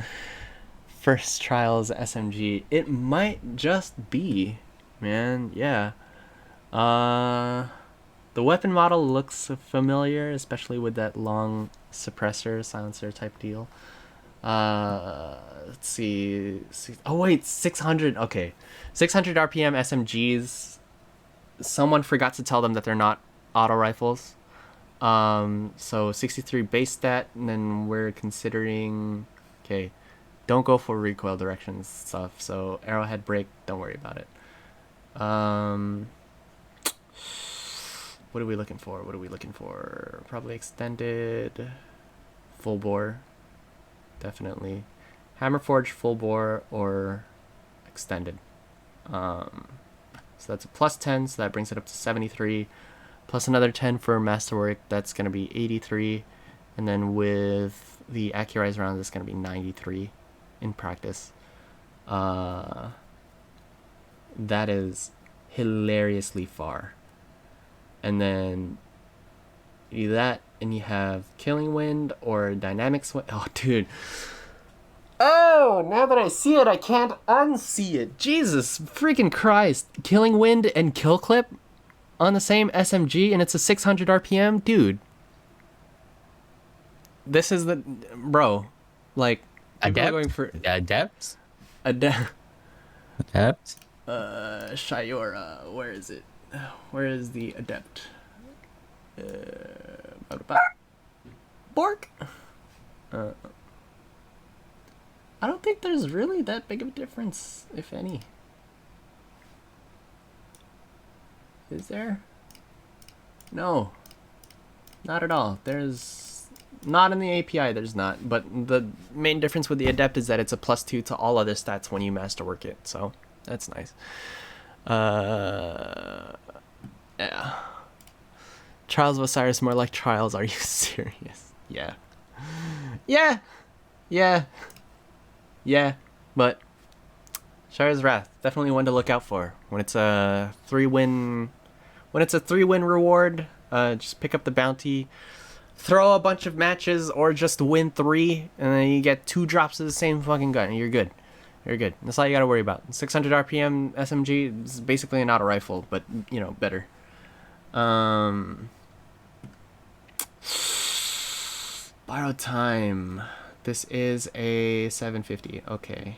First Trials SMG. It might just be, man. Yeah. The weapon model looks familiar, especially with that long suppressor, silencer type deal. Let's see. Oh wait, 600. Okay, 600 RPM SMGs. Someone forgot to tell them that they're not auto rifles. So 63 base stat, and then we're considering. Okay, don't go for recoil directions stuff. So arrowhead break, don't worry about it. What are we looking for? Probably extended, full bore, definitely. Hammer forge, full bore, or extended. So that's a plus 10, so that brings it up to 73. Plus another 10 for masterwork, that's going to be 83. And then with the Accurize rounds, it's going to be 93 in practice. That is hilariously far. And then you do that, and you have Killing Wind or Dynamic Swing. Oh, dude. Oh, now that I see it, I can't unsee it. Jesus freaking Christ. Killing Wind and Kill Clip on the same SMG, and it's a 600 RPM? Dude. This is the... Bro. Like, Adept? going for... Adept? Adept? Adept? Where is it? Where is the Adept? Bork? I don't think there's really that big of a difference, if any. Is there? No. Not at all. There's... Not in the API, there's not. But the main difference with the Adept is that it's a +2 to all other stats when you masterwork it. So, that's nice. Yeah. Trials of Osiris, more like Trials. Are you serious? Yeah. But Shira's Wrath, definitely one to look out for. When it's a 3-win reward, just pick up the bounty. throw a bunch of matches or just win 3, and then you get 2 drops of the same fucking gun, and you're good. You're good. That's all you gotta worry about. 600 RPM SMG is basically an auto rifle, but, you know, better. Borrow time. This is a 750. Okay.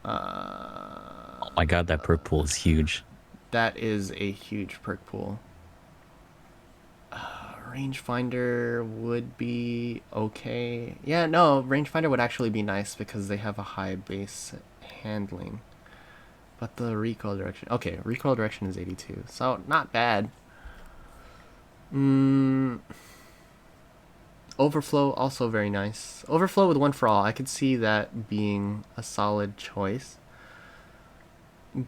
Oh my god, that perk pool is huge. That is a huge perk pool. Rangefinder would be okay. Yeah, no, rangefinder would actually be nice because they have a high base handling. But the recoil direction... Okay, recoil direction is 82. So, not bad. Overflow, also very nice. Overflow with one for all. I could see that being a solid choice.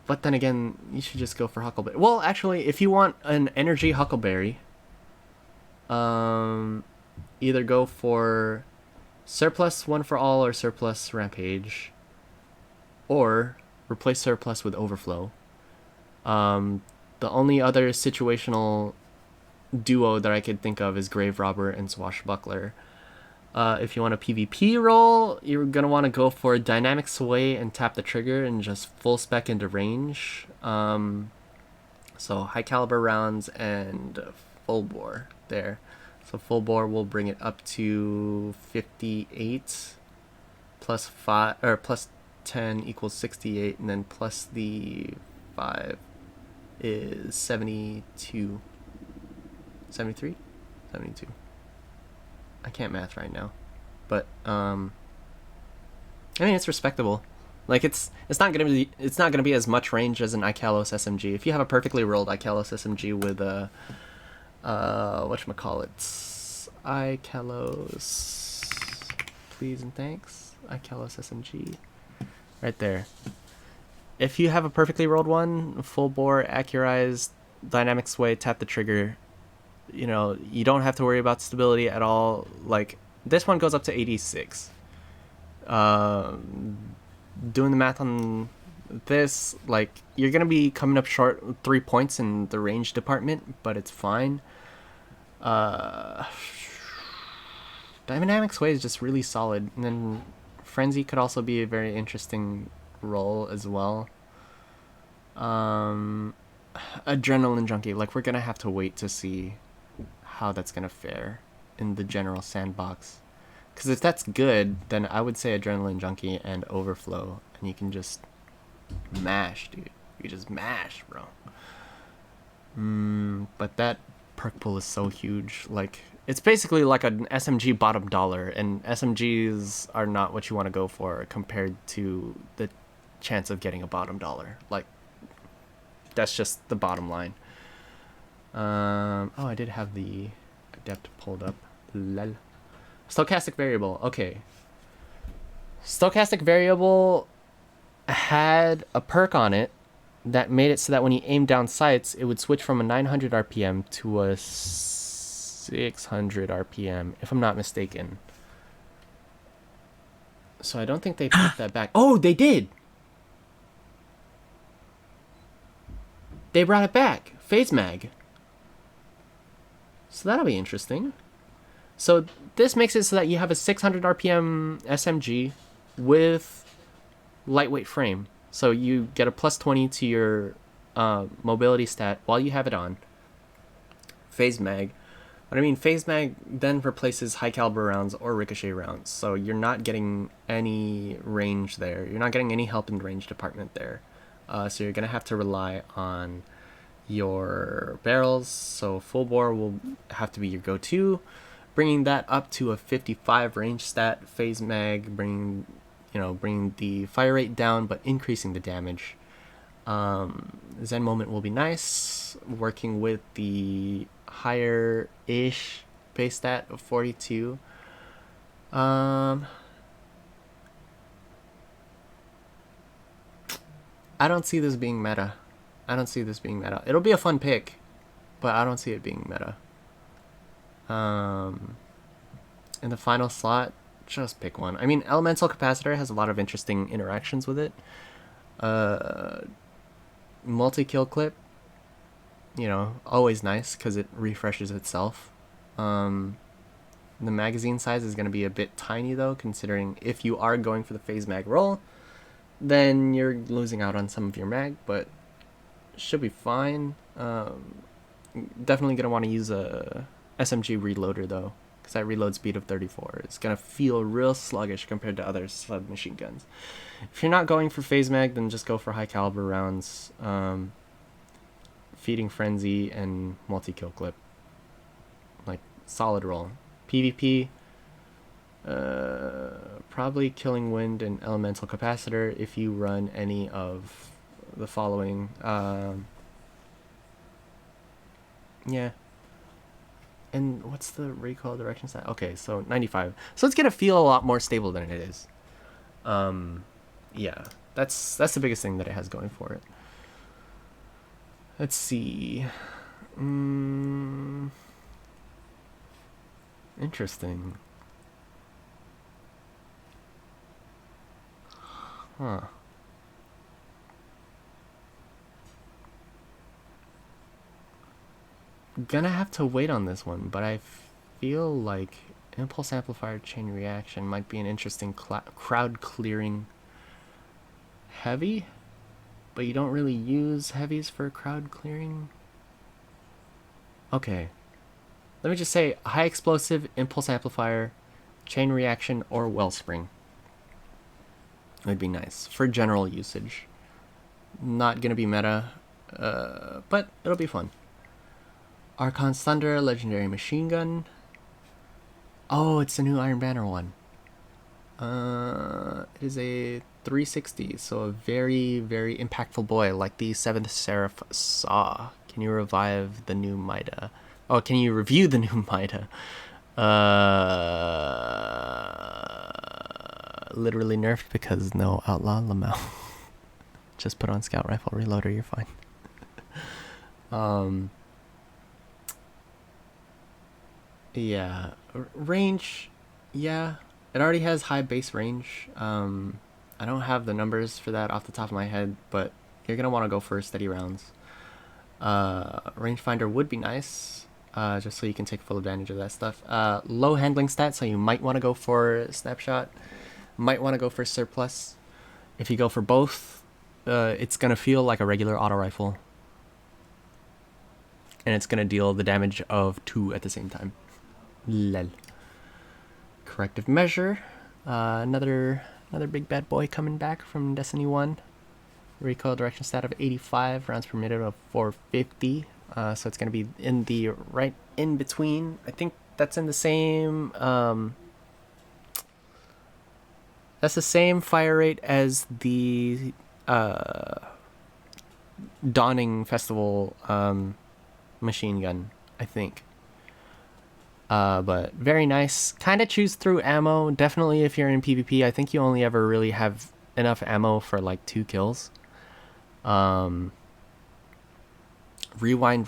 But then again, you should just go for Huckleberry. Well, actually, if you want an energy Huckleberry, either go for Surplus One for All or Surplus Rampage, or replace Surplus with Overflow. The only other situational duo that I could think of is Grave Robber and Swashbuckler. If you want a PvP roll, you're going to want to go for Dynamic Sway and tap the trigger and just full spec into range. So high caliber rounds and full bore there. So full bore will bring it up to 58 plus 5 or plus 10 equals 68, and then plus the 5 is 72. 73? 72. I can't math right now. But I mean, it's respectable. Like it's not gonna be as much range as an Ikalos SMG. If you have a perfectly rolled Ikalos SMG with a whatchamacallit, Ikalos, please and thanks, Ikalos SMG, right there. If you have a perfectly rolled one, full bore, accurized, dynamic sway, tap the trigger, you know, you don't have to worry about stability at all. Like, this one goes up to 86. Doing the math on this, like, you're going to be coming up short 3 points in the range department, but it's fine. Dynamic sway is just really solid. And then Frenzy could also be a very interesting role as well. Adrenaline Junkie, like, we're going to have to wait to see how that's going to fare in the general sandbox. Because if that's good, then I would say Adrenaline Junkie and Overflow, and you can just mash, dude. You just mash, bro. But that perk pool is so huge. Like, it's basically like an SMG bottom dollar, and SMGs are not what you want to go for compared to the chance of getting a bottom dollar. Like, that's just the bottom line. Oh, I did have the Adept pulled up. Lol. Stochastic variable. Okay. Stochastic variable had a perk on it that made it so that when you aim down sights, it would switch from a 900 RPM to a 600 RPM, if I'm not mistaken. So I don't think they put that back. Oh, they did! They brought it back. Phase mag. So that'll be interesting. So this makes it so that you have a 600 RPM SMG with lightweight frame. So you get a plus 20 to your mobility stat while you have it on. Phase mag. But I mean, phase mag then replaces high caliber rounds or ricochet rounds. So you're not getting any range there. You're not getting any help in the range department there. So you're going to have to rely on your barrels. So full bore will have to be your go-to. Bringing that up to a 55 range stat. Phase mag, bringing the fire rate down, but increasing the damage. Zen moment will be nice. Working with the higher-ish base stat of 42. I don't see this being meta. It'll be a fun pick, but I don't see it being meta. In the final slot, just pick one. I mean, Elemental Capacitor has a lot of interesting interactions with it. Multi-kill clip, always nice because it refreshes itself. The magazine size is going to be a bit tiny though, considering if you are going for the phase mag roll, then you're losing out on some of your mag, but should be fine. Definitely going to want to use a SMG reloader though, because that reload speed of 34 is going to feel real sluggish compared to other submachine guns. If you're not going for phase mag, then just go for high caliber rounds, feeding frenzy, and multi-kill clip. Like, solid roll. PvP, probably killing wind and elemental capacitor if you run any of the following. Yeah. And what's the recoil direction stat? Okay, so 95. So it's gonna feel a lot more stable than it is. Yeah, that's the biggest thing that it has going for it. Let's see. Interesting. Huh. Gonna have to wait on this one, but I feel like impulse amplifier chain reaction might be an interesting crowd clearing heavy, but you don't really use heavies for crowd clearing. Okay, let me just say high explosive, impulse amplifier, chain reaction, or wellspring would be nice for general usage. Not gonna be meta, but it'll be fun. Archon's Thunder, legendary machine gun. Oh, it's the new Iron Banner one. It is a 360, so a very, very impactful boy, like the 7th Seraph saw. Can you revive the new Mida? Oh, can you review the new Mida? Literally nerfed because no Outlaw Lamau. Just put on Scout Rifle Reloader, you're fine. Yeah, range, yeah, it already has high base range. I don't have the numbers for that off the top of my head, but you're gonna want to go for steady rounds. Rangefinder would be nice, just so you can take full advantage of that stuff. Low handling stats, so you might want to go for snapshot, might want to go for surplus. If you go for both, it's gonna feel like a regular auto rifle, and it's gonna deal the damage of 2 at the same time. Lol. Corrective measure. Another big bad boy coming back from Destiny 1. Recoil direction stat of 85, rounds per minute of 450. So it's going to be in the right in between. I think that's in the same. That's the same fire rate as the Dawning Festival machine gun, I think. But very nice. Kind of choose through ammo. Definitely if you're in PvP, I think you only ever really have enough ammo for like 2 kills. Rewind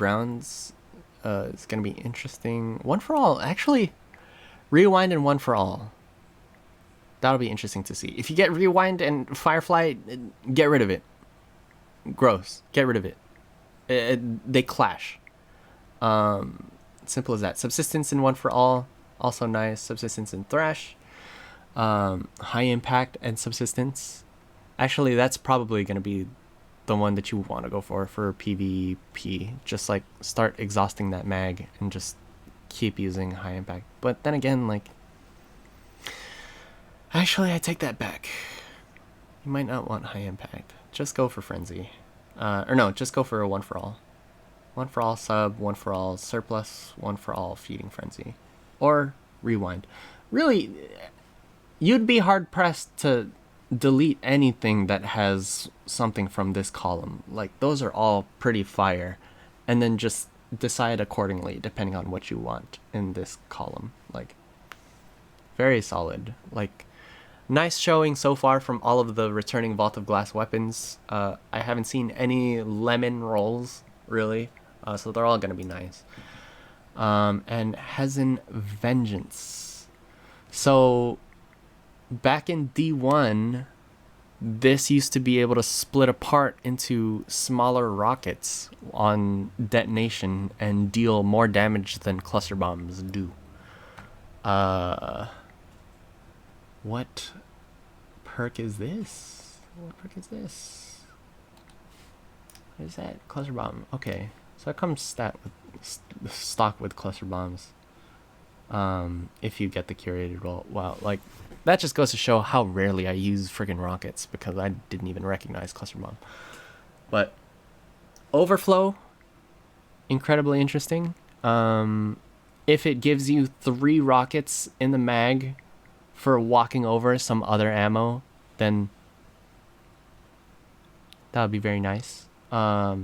rounds is going to be interesting. One for all. Actually, rewind and one for all. That'll be interesting to see. If you get rewind and Firefly, get rid of it. Gross. Get rid of it. They clash. Simple as that. Subsistence in one for all, also nice. Subsistence in thrash, high impact and subsistence. Actually, that's probably going to be the one that you want to go for PvP. Just like start exhausting that mag and just keep using high impact. But then again, like, actually, I take that back. You might not want high impact. Just go for frenzy, or no, just go for a one for all. One for all sub, one for all surplus, one for all feeding frenzy. Or rewind. Really, you'd be hard pressed to delete anything that has something from this column. Like, those are all pretty fire. And then just decide accordingly depending on what you want in this column. Like, very solid. Like, nice showing so far from all of the returning Vault of Glass weapons. I haven't seen any lemon rolls, really. So they're all going to be nice. And Hezen Vengeance. So, back in D1, this used to be able to split apart into smaller rockets on detonation and deal more damage than cluster bombs do. What perk is this? What perk is this? What is that? Cluster bomb. Okay, so it comes stock with cluster bombs. If you get the curated roll. Wow, like that just goes to show how rarely I use friggin' rockets because I didn't even recognize cluster bomb. But overflow, incredibly interesting. If it gives you 3 rockets in the mag for walking over some other ammo, then that would be very nice. Yeah,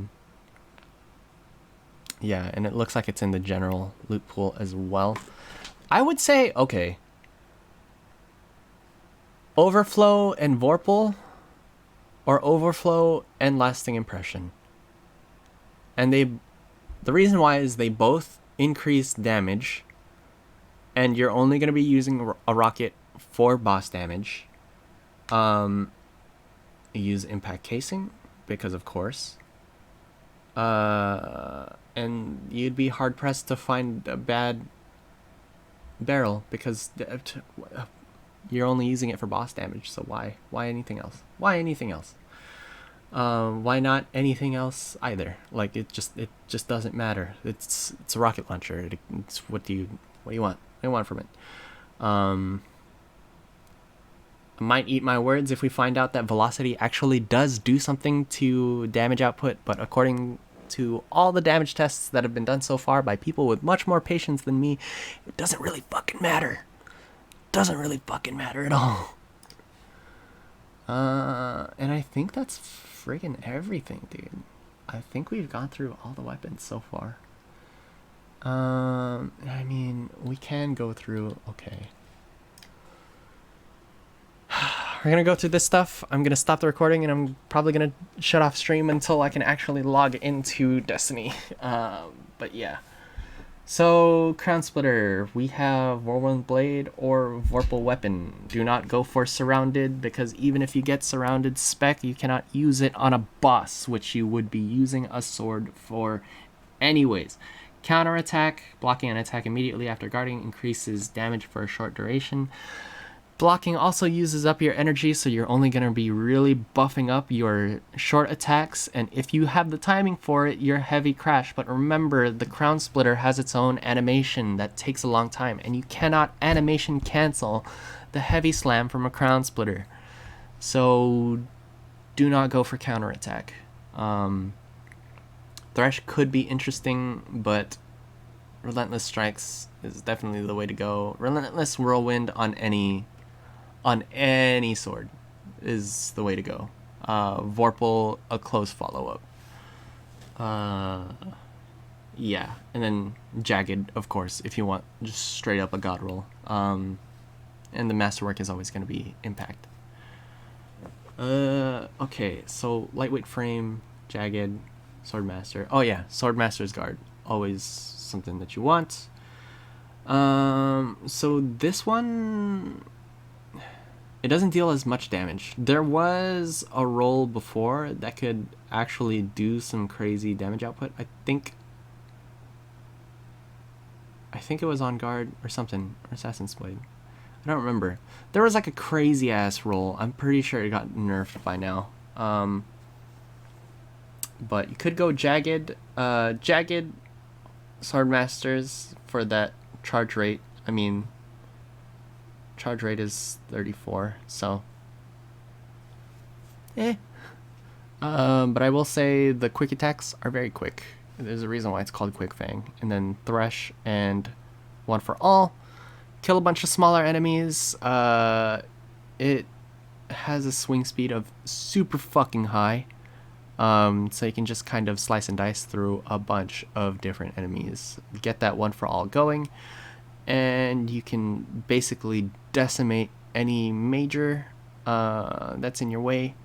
and it looks like it's in the general loot pool as well. I would say, okay, overflow and Vorpal, or overflow and lasting impression. And the reason why is they both increase damage, and you're only going to be using a rocket for boss damage. Use impact casing because of course. And you'd be hard pressed to find a bad barrel because you're only using it for boss damage. So why anything else? Why not anything else either? Like it just doesn't matter. It's a rocket launcher. It's what do you want? What do you want from it? I might eat my words if we find out that velocity actually does do something to damage output, but according to all the damage tests that have been done so far by people with much more patience than me, it doesn't really fucking matter. Doesn't really fucking matter at all. And I think that's friggin' everything, dude. I think we've gone through all the weapons so far. I mean, we can go through, okay. We're gonna go through this stuff. I'm gonna stop the recording and I'm probably gonna shut off stream until I can actually log into Destiny. But yeah. So, Crown Splitter, we have Whirlwind Blade or Vorpal Weapon. Do not go for Surrounded, because even if you get Surrounded spec, you cannot use it on a boss, which you would be using a sword for anyways. Counterattack, blocking an attack immediately after guarding increases damage for a short duration. Blocking also uses up your energy, so you're only going to be really buffing up your short attacks, and if you have the timing for it, your heavy crash. But remember, the Crown Splitter has its own animation that takes a long time, and you cannot animation cancel the heavy slam from a Crown Splitter. So do not go for counterattack. Thresh could be interesting, but Relentless Strikes is definitely the way to go. Relentless Whirlwind on any sword is the way to go. Vorpal, a close follow-up. Yeah, and then Jagged, of course, if you want just straight up a god roll. And the masterwork is always going to be Impact. Okay, so lightweight frame, Jagged, Swordmaster. Oh yeah, Swordmaster's guard, always something that you want. So this one, it doesn't deal as much damage. There was a roll before that could actually do some crazy damage output. I think it was on guard or something, or Assassin's Blade. I don't remember. There was like a crazy ass roll. I'm pretty sure it got nerfed by now. But you could go Jagged. Jagged Swordmasters for that charge rate. I mean, charge rate is 34, so but I will say the quick attacks are very quick. There's a reason why it's called Quick Fang. And then Thresh and One for All, kill a bunch of smaller enemies. It has a swing speed of super fucking high, so you can just kind of slice and dice through a bunch of different enemies, get that One for All going, and you can basically decimate any major that's in your way.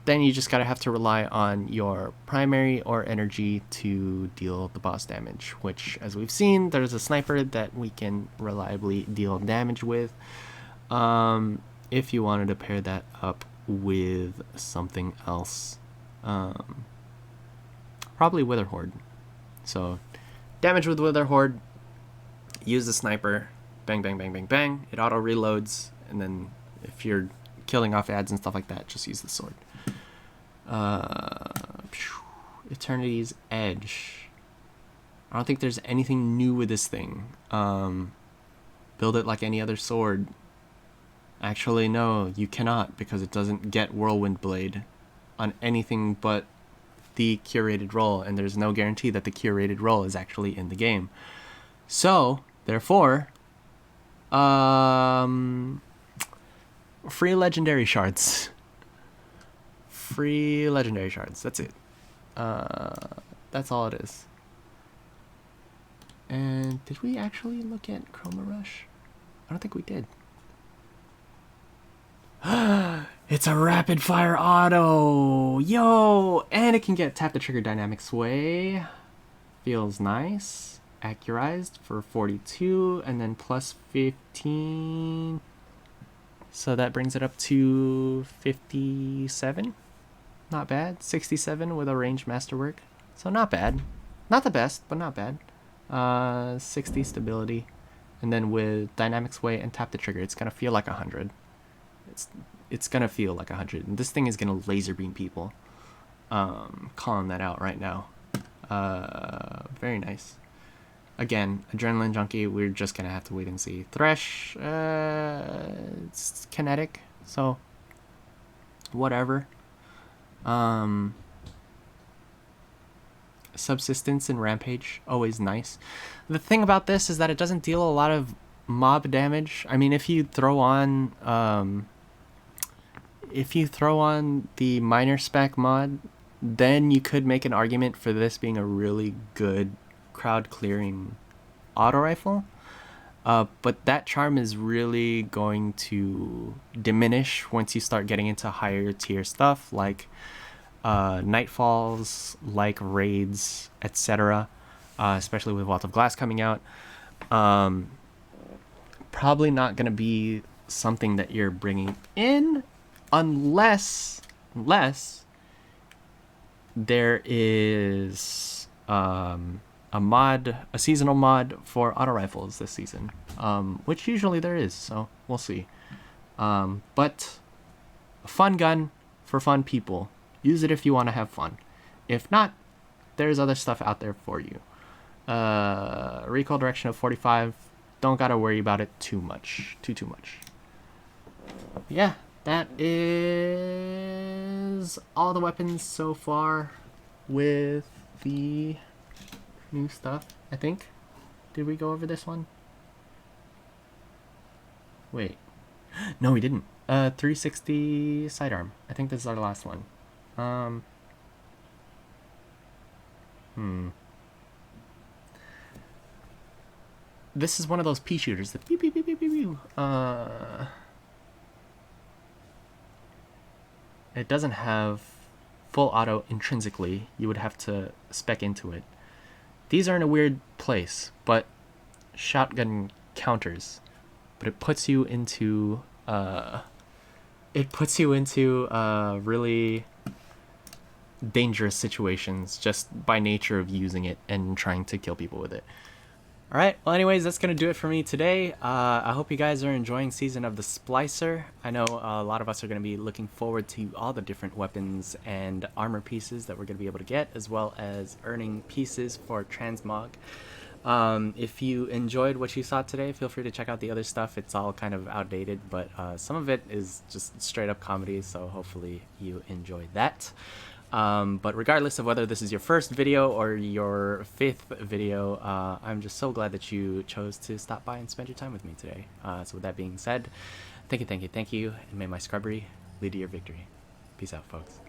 Then you just gotta have to rely on your primary or energy to deal the boss damage, which, as we've seen, there's a sniper that we can reliably deal damage with. If you wanted to pair that up with something else. Probably Wither Horde. So, damage with Wither Horde, use the sniper, bang, bang, bang, bang, bang. It auto reloads, and then if you're killing off ads and stuff like that, just use the sword. Eternity's Edge. I don't think there's anything new with this thing. Build it like any other sword. Actually, no, you cannot, because it doesn't get Whirlwind Blade on anything but the curated role, and there's no guarantee that the curated role is actually in the game. So, therefore, free legendary shards. Free legendary shards. That's it. That's all it is. And did we actually look at Chroma Rush? I don't think we did. It's a rapid fire auto! Yo! And it can get tap the trigger dynamic sway. Feels nice. Accurized for 42 and then plus 15. So that brings it up to 57. Not bad. 67 with a ranged masterwork. So not bad. Not the best, but not bad. 60 stability. And then with dynamic sway and tap the trigger, it's going to feel like 100. It's going to feel like 100. And this thing is going to laser beam people. Calling that out right now. Very nice. Again, Adrenaline Junkie, we're just going to have to wait and see. Thresh, it's kinetic, so whatever. Subsistence and Rampage, always nice. The thing about this is that it doesn't deal a lot of mob damage. I mean, if you throw on the minor spec mod, then you could make an argument for this being a really good crowd clearing auto rifle, but that charm is really going to diminish once you start getting into higher tier stuff like nightfalls, like raids, etc. Especially with Vault of Glass coming out. Probably not going to be something that you're bringing in unless there is a seasonal mod for auto rifles this season, which usually there is, so we'll see. But a fun gun for fun people. Use it if you want to have fun. If not, there's other stuff out there for you. Recoil direction of 45. Don't gotta worry about it too much. Too much. Yeah, that is all the weapons so far with the new stuff, I think. Did we go over this one? Wait. No, we didn't. 360 sidearm. I think this is our last one. This is one of those pea shooters. The pew pew pew pew pew pew. It doesn't have full auto intrinsically. You would have to spec into it. These are in a weird place, but shotgun counters. But it puts you into really dangerous situations just by nature of using it and trying to kill people with it. Alright, well anyways, that's going to do it for me today. I hope you guys are enjoying Season of the Splicer. I know a lot of us are going to be looking forward to all the different weapons and armor pieces that we're going to be able to get, as well as earning pieces for transmog. If you enjoyed what you saw today, feel free to check out the other stuff. It's all kind of outdated, but some of it is just straight up comedy, so hopefully you enjoyed that. But regardless of whether this is your first video or your 5th video, I'm just so glad that you chose to stop by and spend your time with me today. So with that being said, thank you, and may my scrubbery lead to your victory. Peace out, folks.